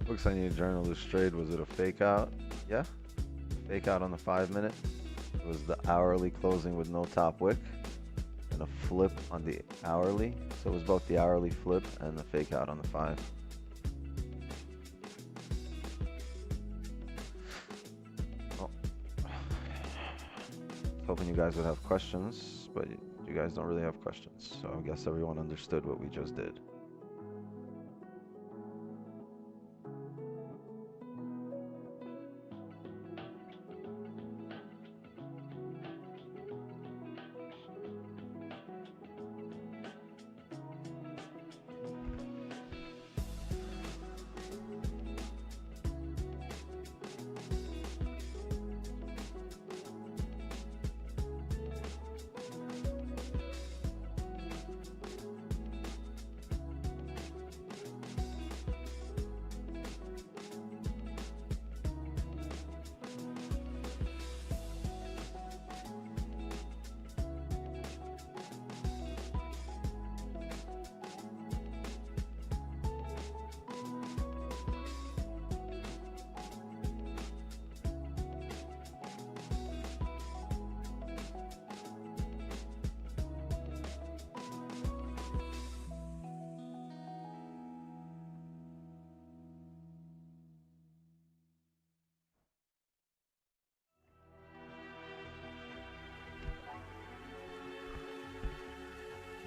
Looks I need to journal this trade. Was it a fake out? Yeah. Fake out on the 5 minute. It was the hourly closing with no top wick. And a flip on the hourly. So it was both the hourly flip and the fake out on the 5. Oh. Hoping you guys would have questions, but you guys don't really have questions. So I guess everyone understood what we just did.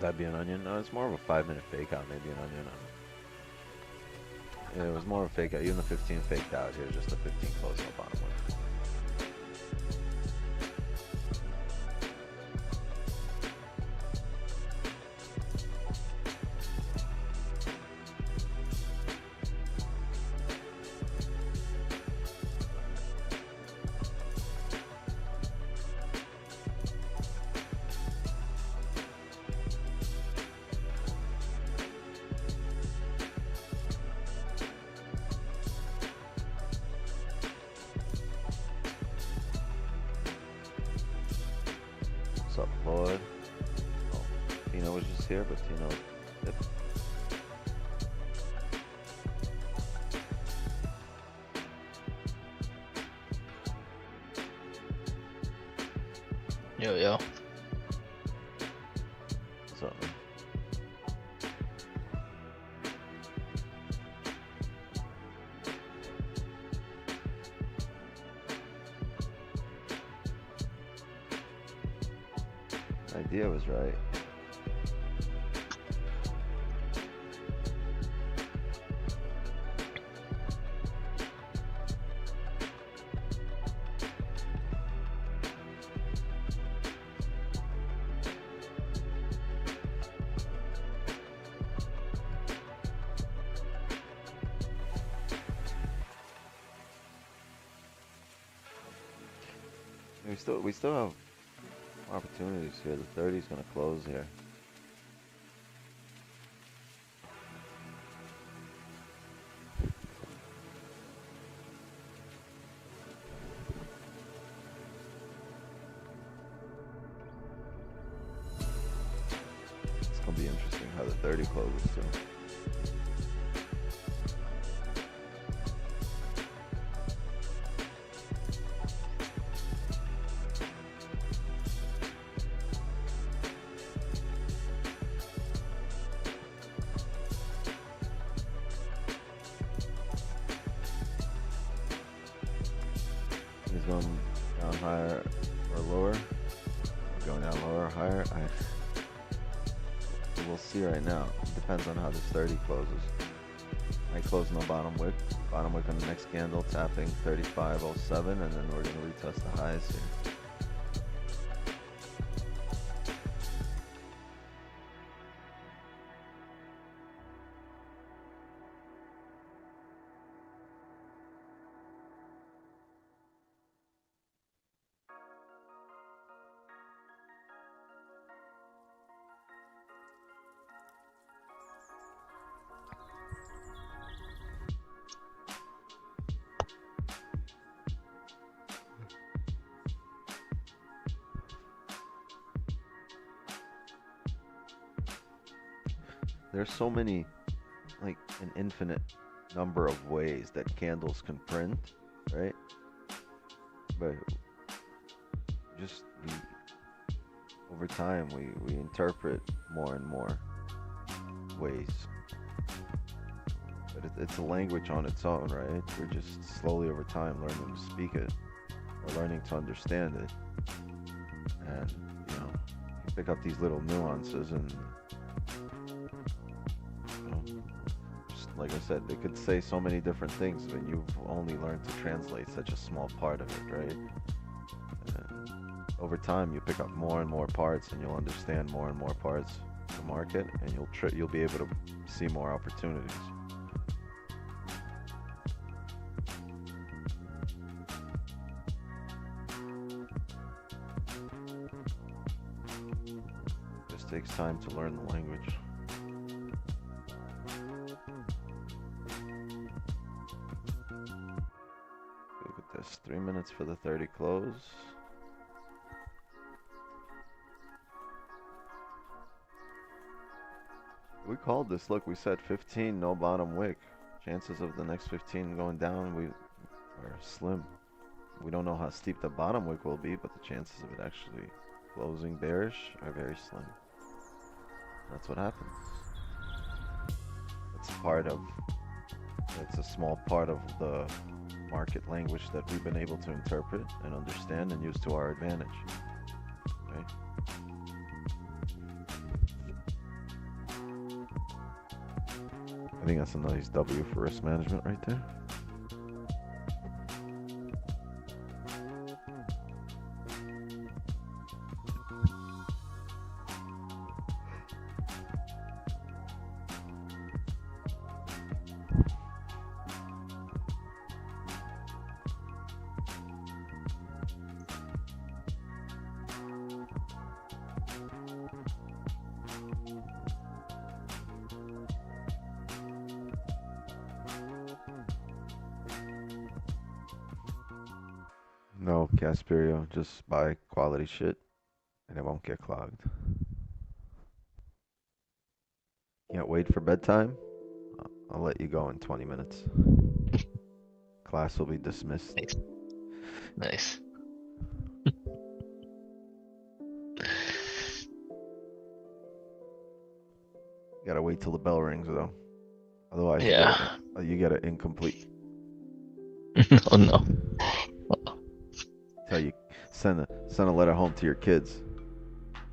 That'd be an onion. No, it's more of a 5-minute fake out, maybe an onion. Yeah, it was more of a fake out. Even the 15 faked out here, just a 15 close on the bottom one. What's up, Lloyd? Oh, Tino was just here, but Tino dipped. Yo, yo. What's up, man? Idea was right. We still have opportunities here. The 30 is going to close here. It's going to be interesting how the 30 closes too. He's going down higher or lower. Going down lower or higher. We'll see right now. It depends on how this 30 closes. Might close on the bottom wick. Bottom wick on the next candle, tapping 35.07, and then we're going to retest the highs here. There's so many, like an infinite number of ways that candles can print, right? But just over time, we interpret more and more ways. But it's a language on its own, right? We're just slowly over time learning to speak it, or learning to understand it. And, you know, you pick up these little nuances and, like I said, they could say so many different things, but you've only learned to translate such a small part of it, right? And over time, you pick up more and more parts, and you'll understand more and more parts of the market, and you'll be able to see more opportunities. It just takes time to learn the language. This 3 minutes for the 30 close. We called this. Look, we said 15, no bottom wick. Chances of the next 15 going down are slim. We don't know how steep the bottom wick will be, but the chances of it actually closing bearish are very slim. That's what happens. It's a small part of the market language that we've been able to interpret and understand and use to our advantage. Okay? I think that's a nice W for risk management right there. No, Casperio, just buy quality shit and it won't get clogged. Can't wait for bedtime? I'll let you go in 20 minutes. Class will be dismissed. Nice. Nice. Gotta wait till the bell rings though. Otherwise, Yeah. you get it incomplete. Oh no. Tell you, send a letter home to your kids.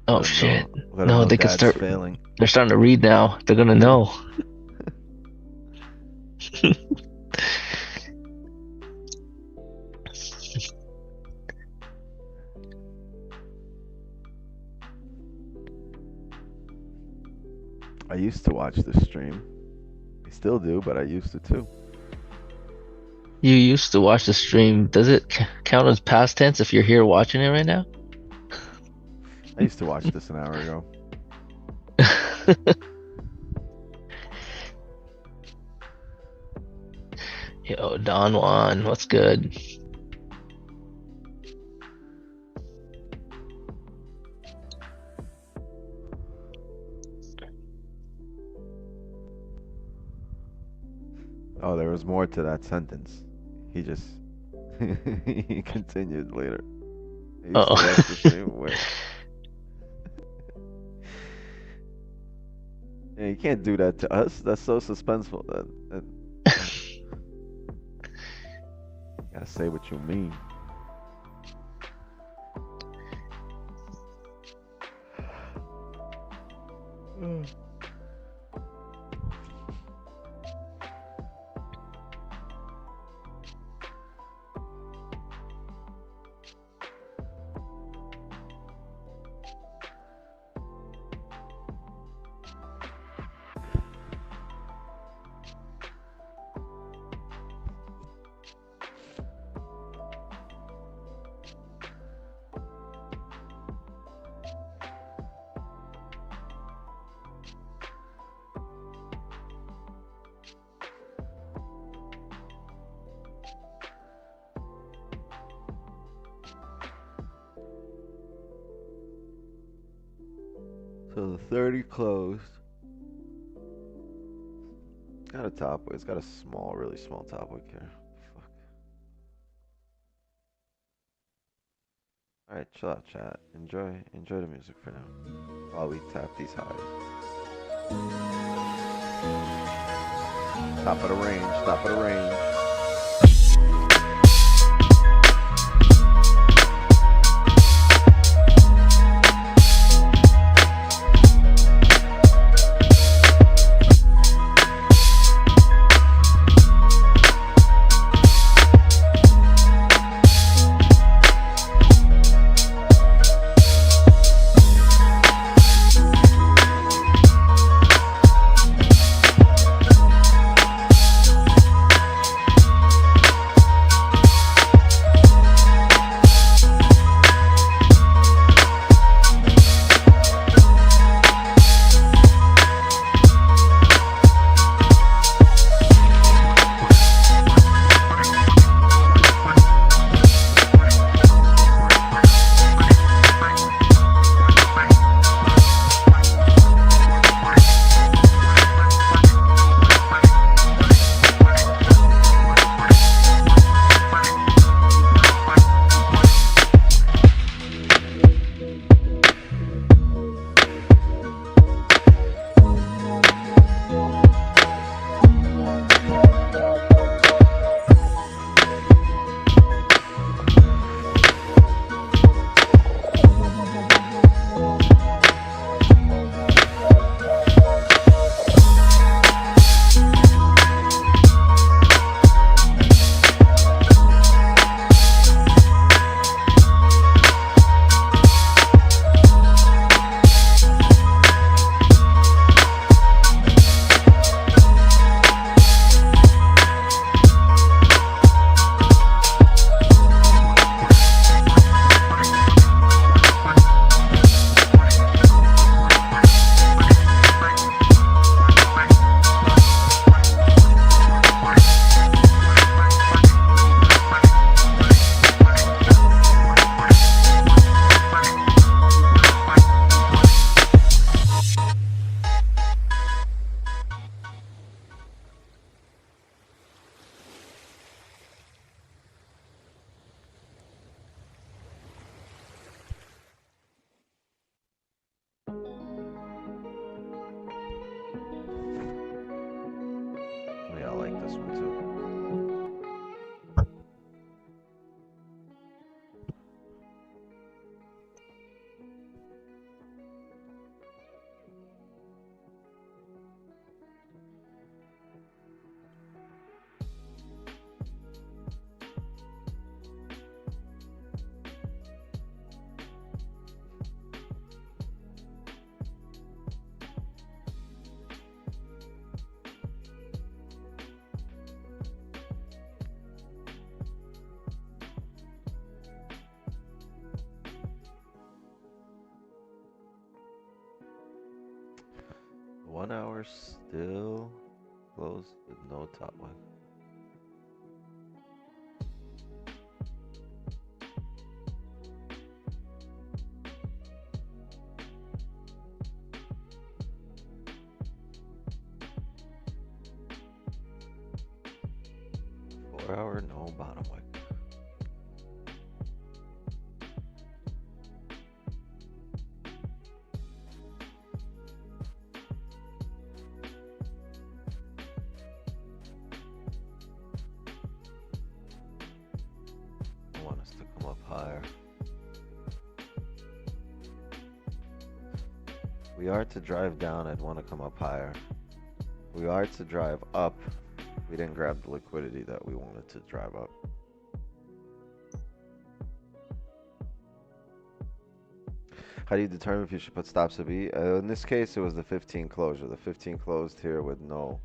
Oh shit. Let them No, know they can dad's start. failing. They're starting to read now. They're gonna know. I used to watch this stream. I still do, but I used to too. You used to watch the stream. Does it count as past tense if you're here watching it right now? I used to watch this an hour ago. Yo, Don Juan, what's good? Oh, there was more to that sentence. He just he continued later. I used to watch the stream. Wait. Yeah, you can't do that to us. That's so suspenseful. Gotta say what you mean. So the 30 closed. It's got a top. It's got a small, really small top wick here. Fuck. All right, chill out, chat. Enjoy the music for now, while we tap these highs. Top of the range. Top of the range. Yeah, I like this one too. One hour still closed with no top one. Hour, no bottom wick. I want us to come up higher. We are to drive down, I'd want to come up higher. We are to drive up. We didn't grab the liquidity that we wanted to drive up. How do you determine if you should put stops to be? In this case, it was the 15 closure. The 15 closed here with no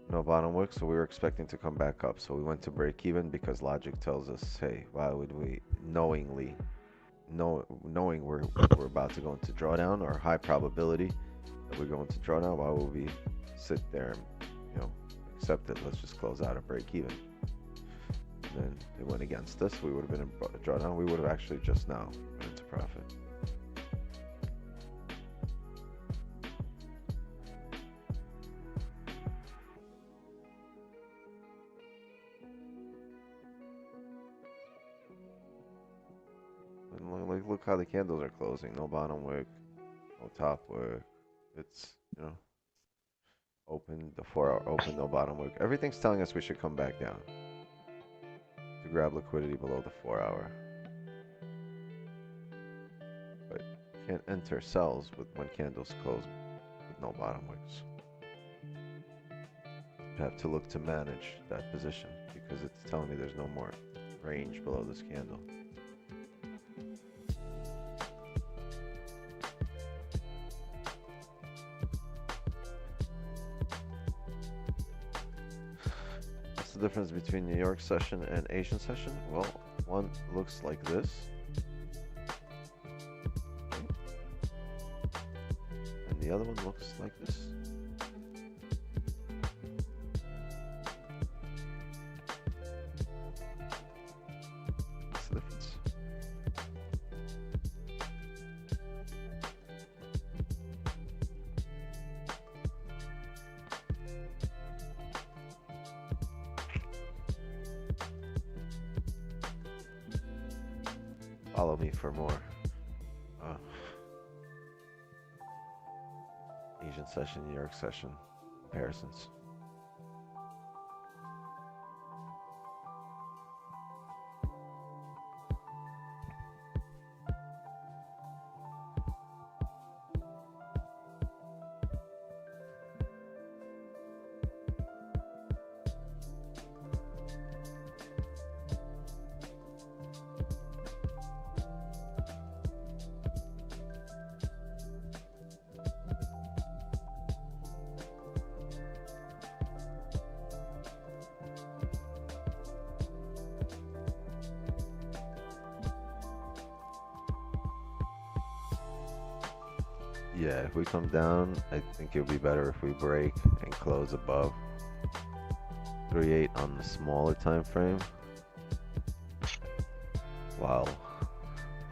bottom wick, so we were expecting to come back up. So we went to break even because logic tells us, hey, why would we knowing we're about to go into drawdown or high probability that we're going to drawdown, why would we sit there and accept it? Let's just close out at break even. And then it went against us. We would have been in drawdown. We would have actually just now went into profit. And look how the candles are closing. No bottom wick, no top wick. It's, open, the 4 hour open, no bottom wick. Everything's telling us we should come back down to grab liquidity below the 4 hour. But can't enter sells when candles close with no bottom wicks. You have to look to manage that position because it's telling me there's no more range below this candle. The difference between New York session and Asian session? Well, one looks like this, and the other one looks like this. What's the difference? Follow me for more Asian session, New York session comparisons. Yeah, if we come down, I think it would be better if we break and close above 3.8 on the smaller time frame while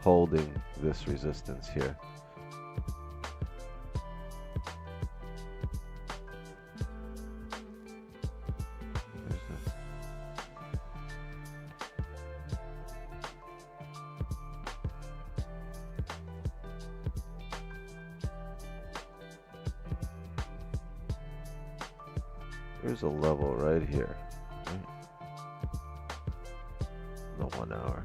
holding this resistance here. Here's a level right here. Right? The 1 hour.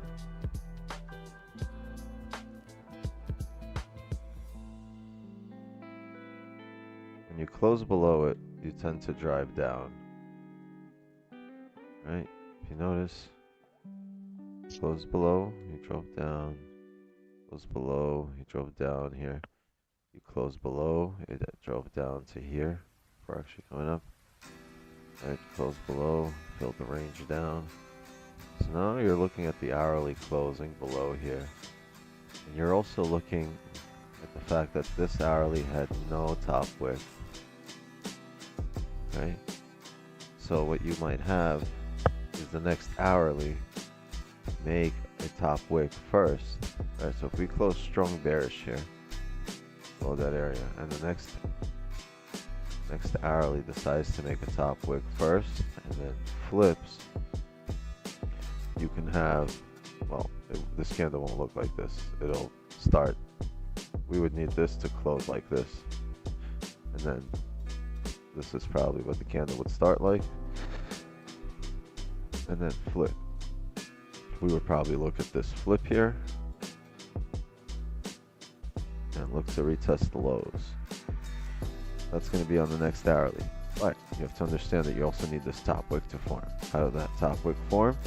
When you close below it, you tend to drive down. Right? If you notice, close below, you drove down. Close below, you drove down here. You close below, it drove down to here. We're actually coming up. Right, close below, filled the range down. So now you're looking at the hourly closing below here. And you're also looking at the fact that this hourly had no top wick. Right? So what you might have is the next hourly make a top wick first. Right? So if we close strong bearish here, below that area, and the next hourly decides to make a top wick first and then flips, you can have, well, this candle won't look like this. It'll start, we would need this to close like this, and then this is probably what the candle would start like, and then flip. We would probably look at this flip here and look to retest the lows. That's going to be on the next hourly. But you have to understand that you also need this top wick to form. How did that top wick form?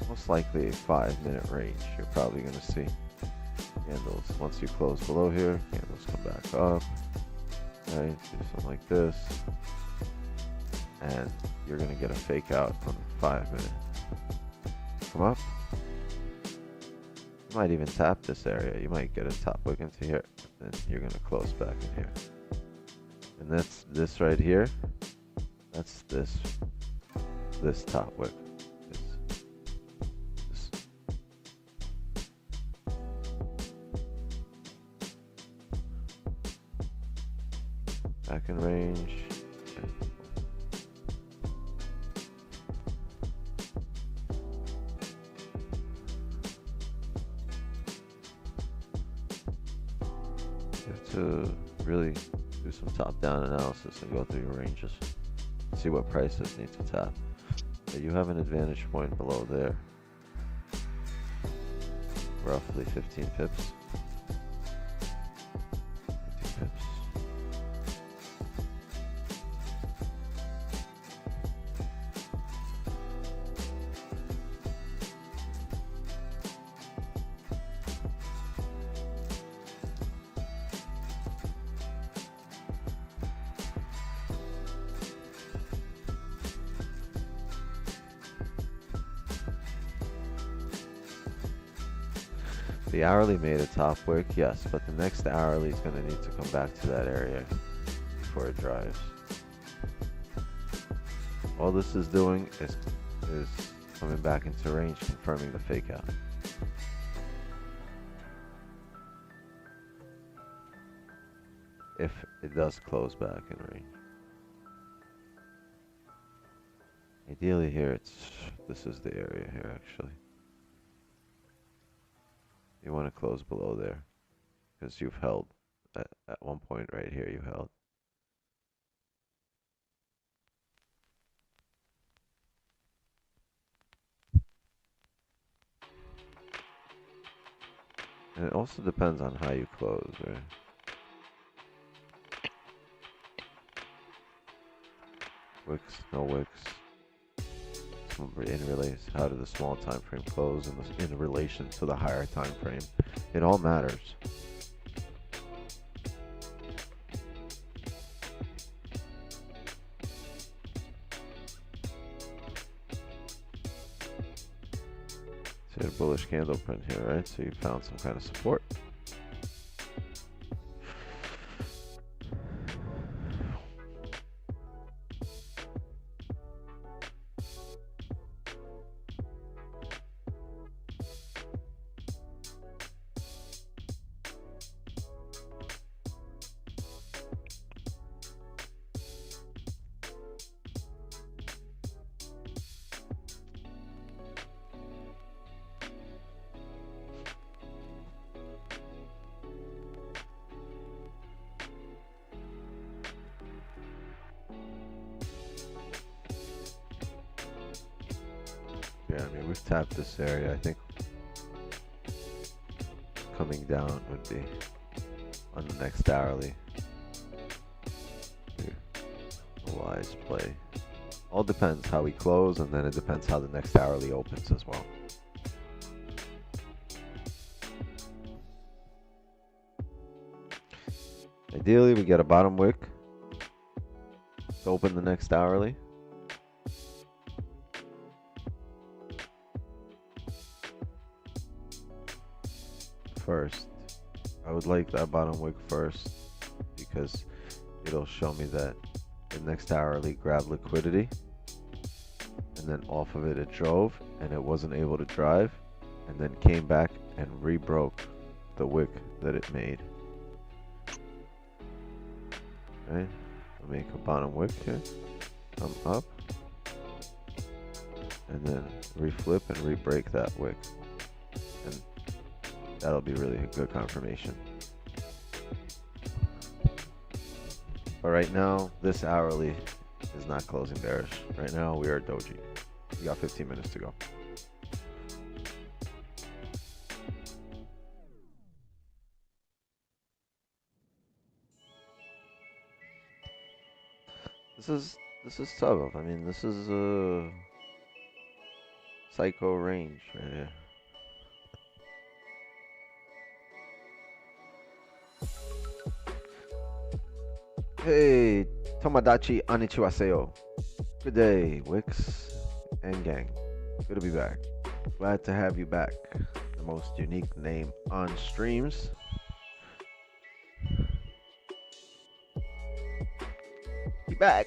Most likely a 5-minute range. You're probably going to see candles. Once you close below here, candles come back up. Right? Do something like this. And you're going to get a fake out on the 5-minute. Come up. You might even tap this area. You might get a top wick into here. And then you're going to close back in here. And that's this right here. That's this top wick. This. Back in range. Okay. You have to really do some top-down analysis and go through your ranges. See what prices need to tap. But you have an advantage point below there. Roughly 15 pips. 15 pips. The hourly made a top wick, yes, but the next hourly is going to need to come back to that area before it drives. All this is doing is coming back into range, confirming the fake out. If it does close back in range. Ideally here, this is the area here actually. You want to close below there because you've held at one point right here. You held. And it also depends on how you close, right? Wicks, no wicks. In relation, how did the small time frame close in relation to the higher time frame? It all matters. See a bullish candle print here, right? So you found some kind of support. we've tapped this area. I think coming down would be on the next hourly. A wise play. All depends how we close, and then it depends how the next hourly opens as well. Ideally, we get a bottom wick to open the next hourly. First, I would like that bottom wick first because it'll show me that the next hourly grabbed liquidity, and then off of it drove, and it wasn't able to drive, and then came back and rebroke the wick that it made. Okay, I'll make a bottom wick here, come up, and then reflip and re-break that wick, and that'll be really a good confirmation. But right now, this hourly is not closing bearish. Right now, we are doji. We got 15 minutes to go. This is tough. I mean, this is a psycho range right here. Hey, Tomodachi Anichiwaseo. Good day, Wix and gang. Good to be back. Glad to have you back. The most unique name on streams. Be back.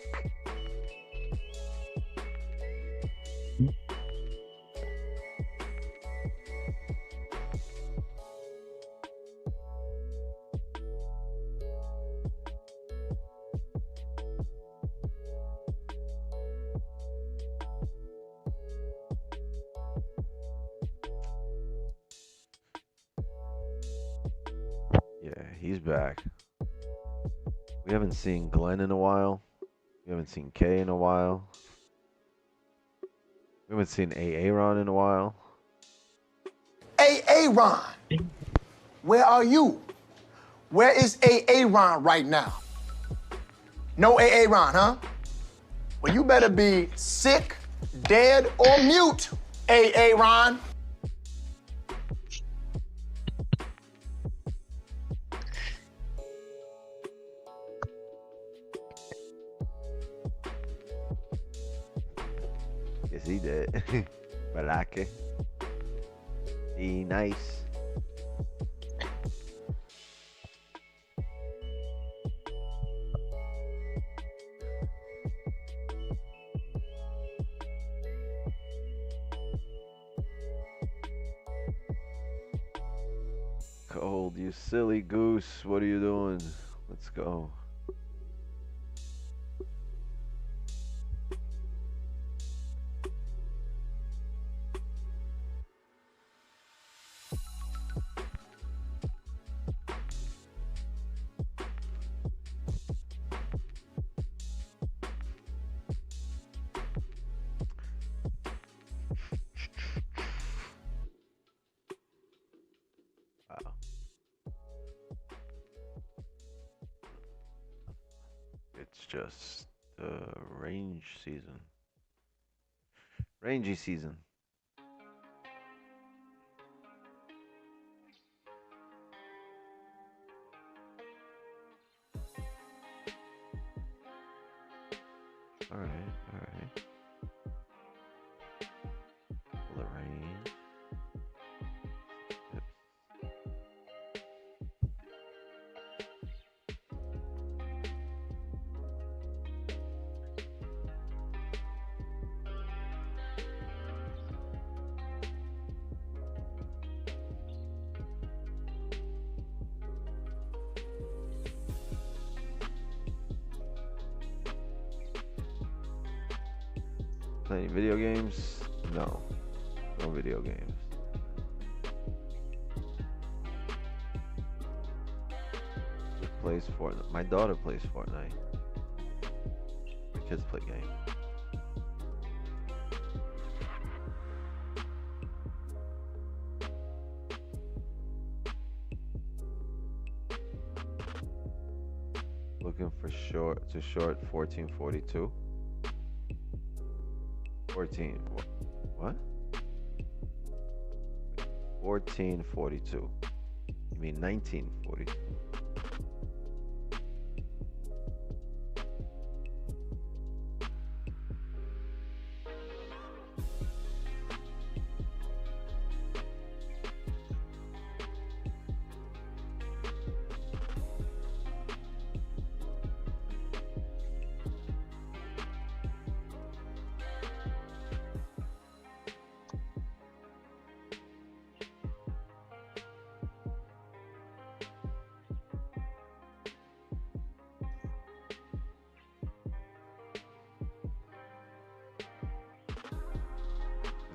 Yeah, he's back. We haven't seen Glenn in a while. We haven't seen Kay in a while. We haven't seen Aaron in a while. Aaron, where are you? Where is Aaron right now? No Aaron, huh? Well, you better be sick, dead, or mute, Aaron. Yes, he did. Balake. Be nice. Cold, you silly goose. What are you doing? Let's go. Wow. It's just range season. Rangy season. All right. Lorraine. Playing video games? No. No video games. Who plays Fortnite? My daughter plays Fortnite. My kids play games. looking for short 1442. 14. What? 1442. You mean 1942?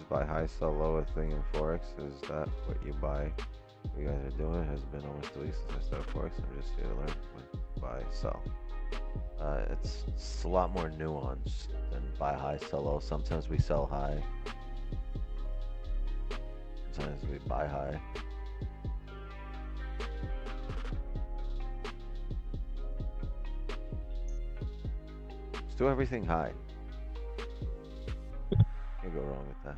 Buy high, sell low, a thing in Forex? Is that what you buy? What you guys are doing? It has been almost a week since I started Forex. I'm just here to learn when buy, sell. It's a lot more nuanced than buy high, sell low. Sometimes we sell high. Sometimes we buy high. Let's do everything high. Can't go wrong with that.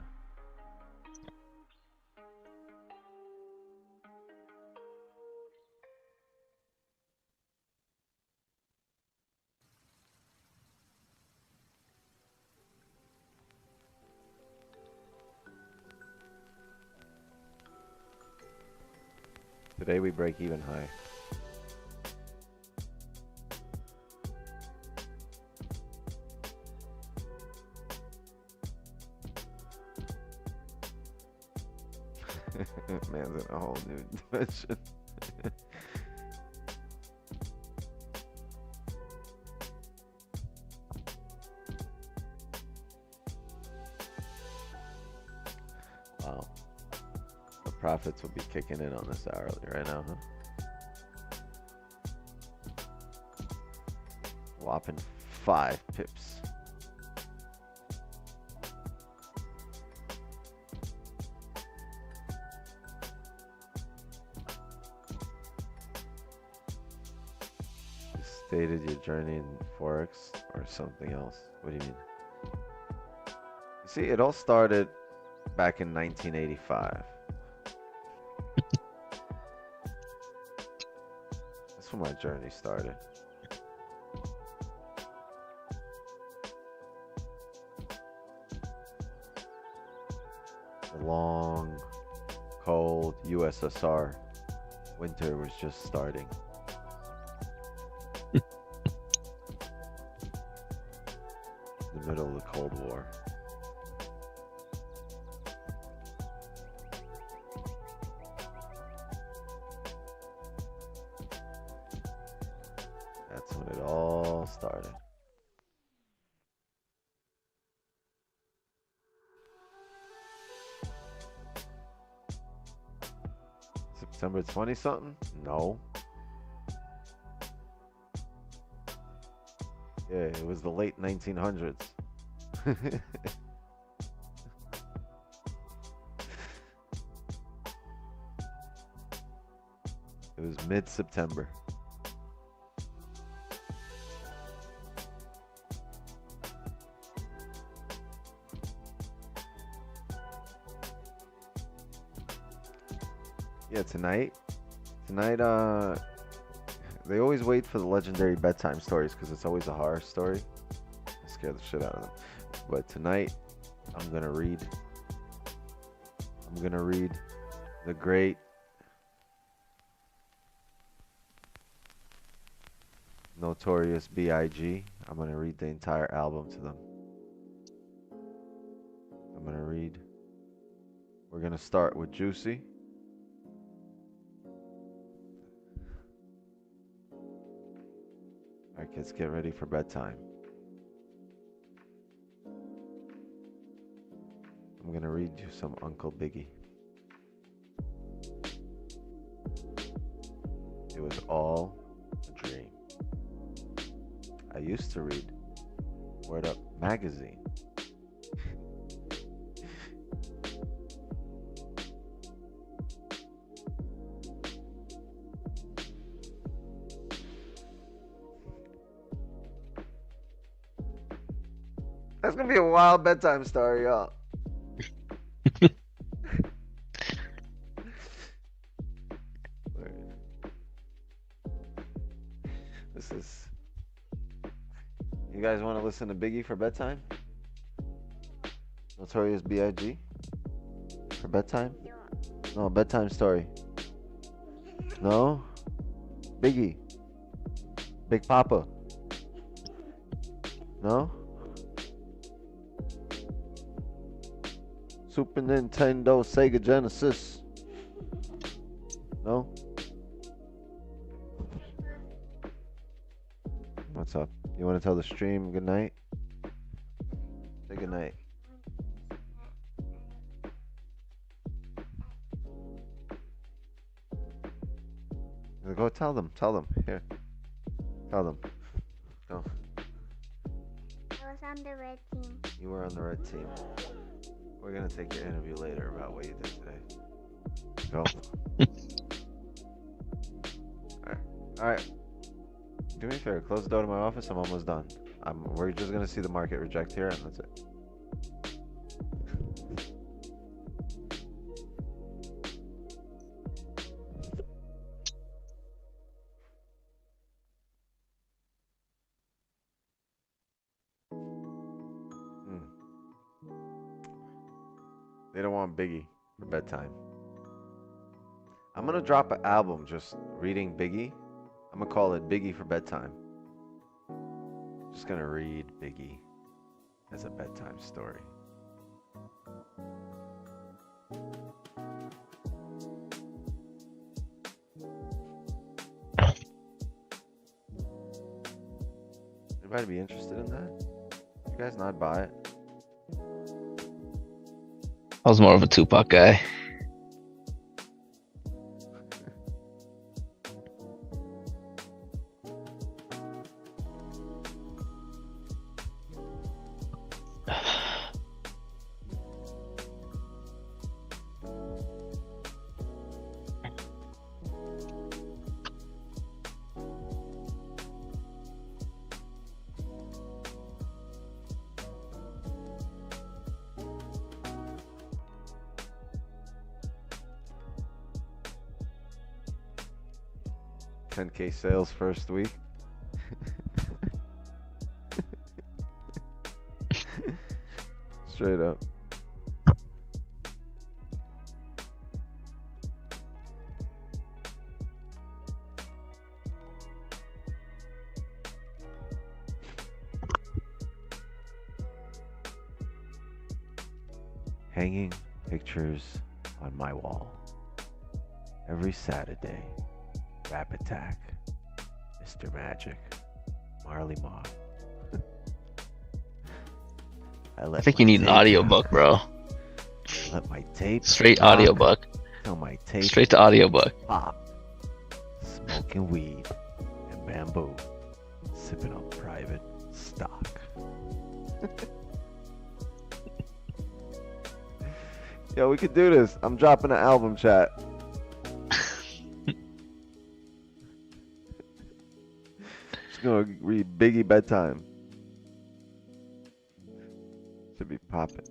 Today we break even high. Man's in a whole new dimension. Wow. The profits will be kicking in on this hourly right now, huh? Whopping 5 pips. Stated your journey in Forex or something else? What do you mean? You see, it all started back in 1985. That's when my journey started. The long, cold USSR winter was just starting. The middle of the Cold War. That's when it all started. September 20 something? No. Yeah, it was the late 1900s. It was mid-September. Yeah, tonight, they always wait for the legendary bedtime stories because it's always a horror story. I scare the shit out of them. But tonight, I'm gonna read the great Notorious B.I.G. I'm gonna read the entire album to them. We're gonna start with Juicy. Alright kids, get ready for bedtime. I'm gonna read you some Uncle Biggie. It was all a dream. I used to read Word Up magazine. That's gonna be a wild bedtime story, y'all. This is. You guys want to listen to Biggie for bedtime? Notorious B.I.G. for bedtime? No, bedtime story. No? Biggie. Big Papa. No? Super Nintendo, Sega Genesis. No? What's up? You want to tell the stream good night? Say good night. Go tell them. Tell them. Here. Tell them. Go. I was on the red team. You were on the red team. We're gonna take your interview later about what you did today. Go. Alright. Do me a favor, close the door to my office. I'm almost done. We're just gonna see the market reject here, and that's it. They don't want Biggie for bedtime. I'm gonna drop an album just reading Biggie. I'm gonna call it Biggie for bedtime. Just gonna read Biggie as a bedtime story. Anybody be interested in that? You guys not buy it? I was more of a Tupac guy. $10K sales first week. Straight up. Hanging pictures on my wall every Saturday. Rap Attack, Mr. Magic, Marley Marl. I think you need an audiobook, bro. Let my tape Straight rock audiobook. till my tape Straight to audiobook. pop. Smoking weed and bamboo, sipping on private stock. Yo, we could do this. I'm dropping an album, chat. Gonna read Biggie bedtime. Should be popping.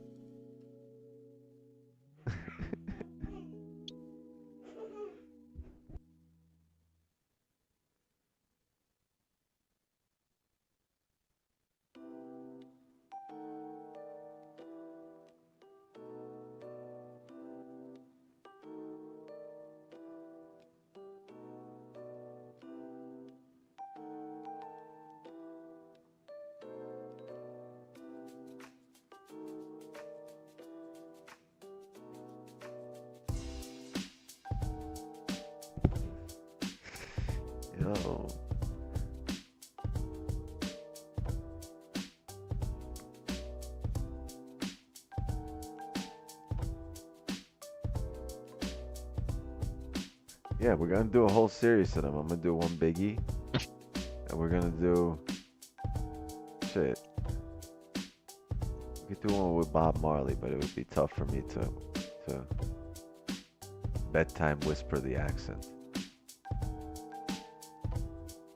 Yo. Yeah, we're gonna do a whole series of them. I'm gonna do one Biggie, and we're gonna do shit. We could do one with Bob Marley, but it would be tough for me to bedtime whisper the accent.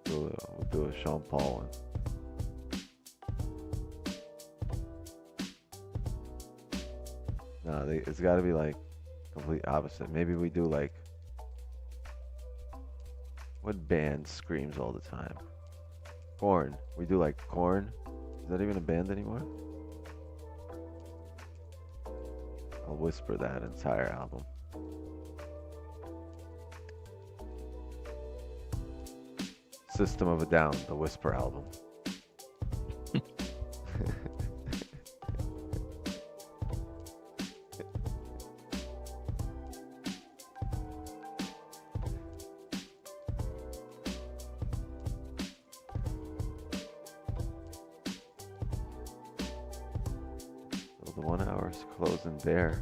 We'll do a Sean Paul one. No, it's got to be like complete opposite. Maybe we do like what band screams all the time? Corn. We do like Corn. Is that even a band anymore? I'll whisper that entire album. System of a Down, the Whisper album. So the 1 hour is closing bare.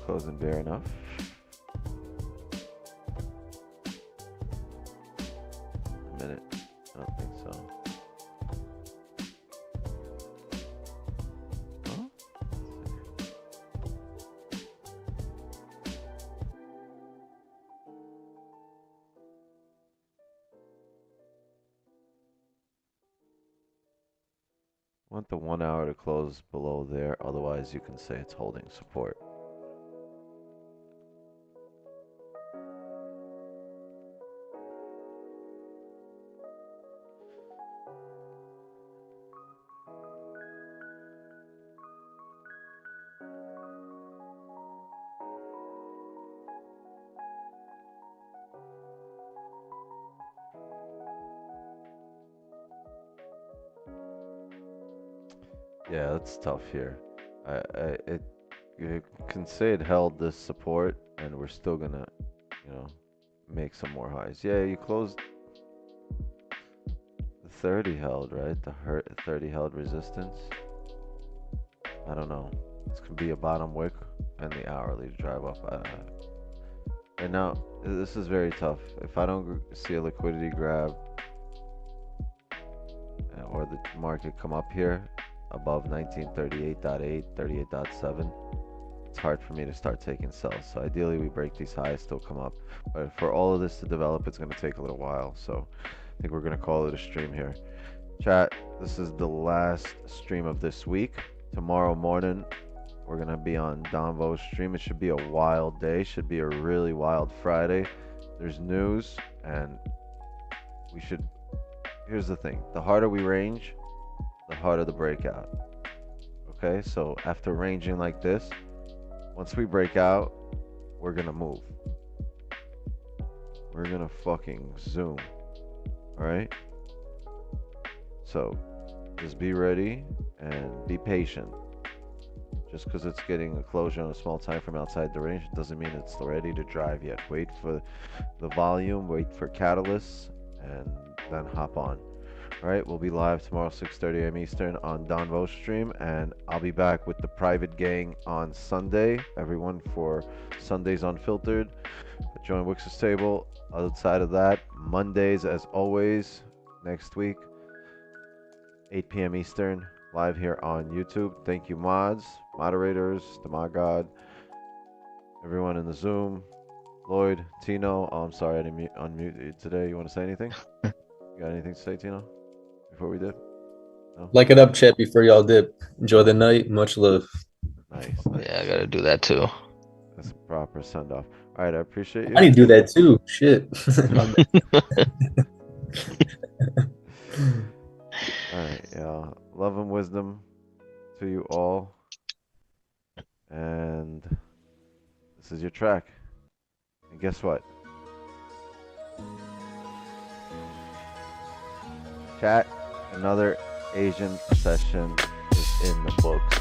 Closing bare enough. A minute. I don't think so. Huh? Want the 1 hour to close below there, otherwise you can say it's holding support. Yeah, that's tough here. You can say it held this support, and we're still gonna, you know, make some more highs. Yeah, you closed the 30 held, right? The 30 held resistance. I don't know. This could be a bottom wick and the hourly to drive up. Right now, this is very tough. If I don't see a liquidity grab or the market come up here above 1938.8, 38.7, it's hard for me to start taking sells. So ideally we break these highs, still come up. But for all of this to develop, it's going to take a little while. So I think we're going to call it a stream here. Chat, this is the last stream of this week. Tomorrow morning, we're going to be on Donvo's stream. It should be a wild day. Should be a really wild Friday. There's news, and we should... Here's the thing. The harder we range, the harder the breakout. Okay, so after ranging like this, once we break out, we're gonna move. We're gonna fucking zoom. Alright? So, just be ready and be patient. Just because it's getting a closure on a small time from outside the range doesn't mean it's ready to drive yet. Wait for the volume, wait for catalysts, and then hop on. Alright, we'll be live tomorrow 6:30 a.m. Eastern on Donvo's stream, and I'll be back with the private gang on Sunday. Everyone for Sundays Unfiltered. Join Wix's table. Outside of that, Mondays as always, next week, 8 p.m. Eastern, live here on YouTube. Thank you, mods, moderators, the mod god, everyone in the Zoom, Lloyd, Tino. Oh, I'm sorry I didn't unmute you today. You want to say anything? You got anything to say, Tino? Before we dip? No? Like it up, chat, before y'all dip. Enjoy the night. Much love. Nice. Yeah, I gotta do that too. That's a proper send off. All right, I appreciate you. I need to do that too. Shit. All right, yeah. Love and wisdom to you all. And this is your track. And guess what? Chat, another Asian session is in the books.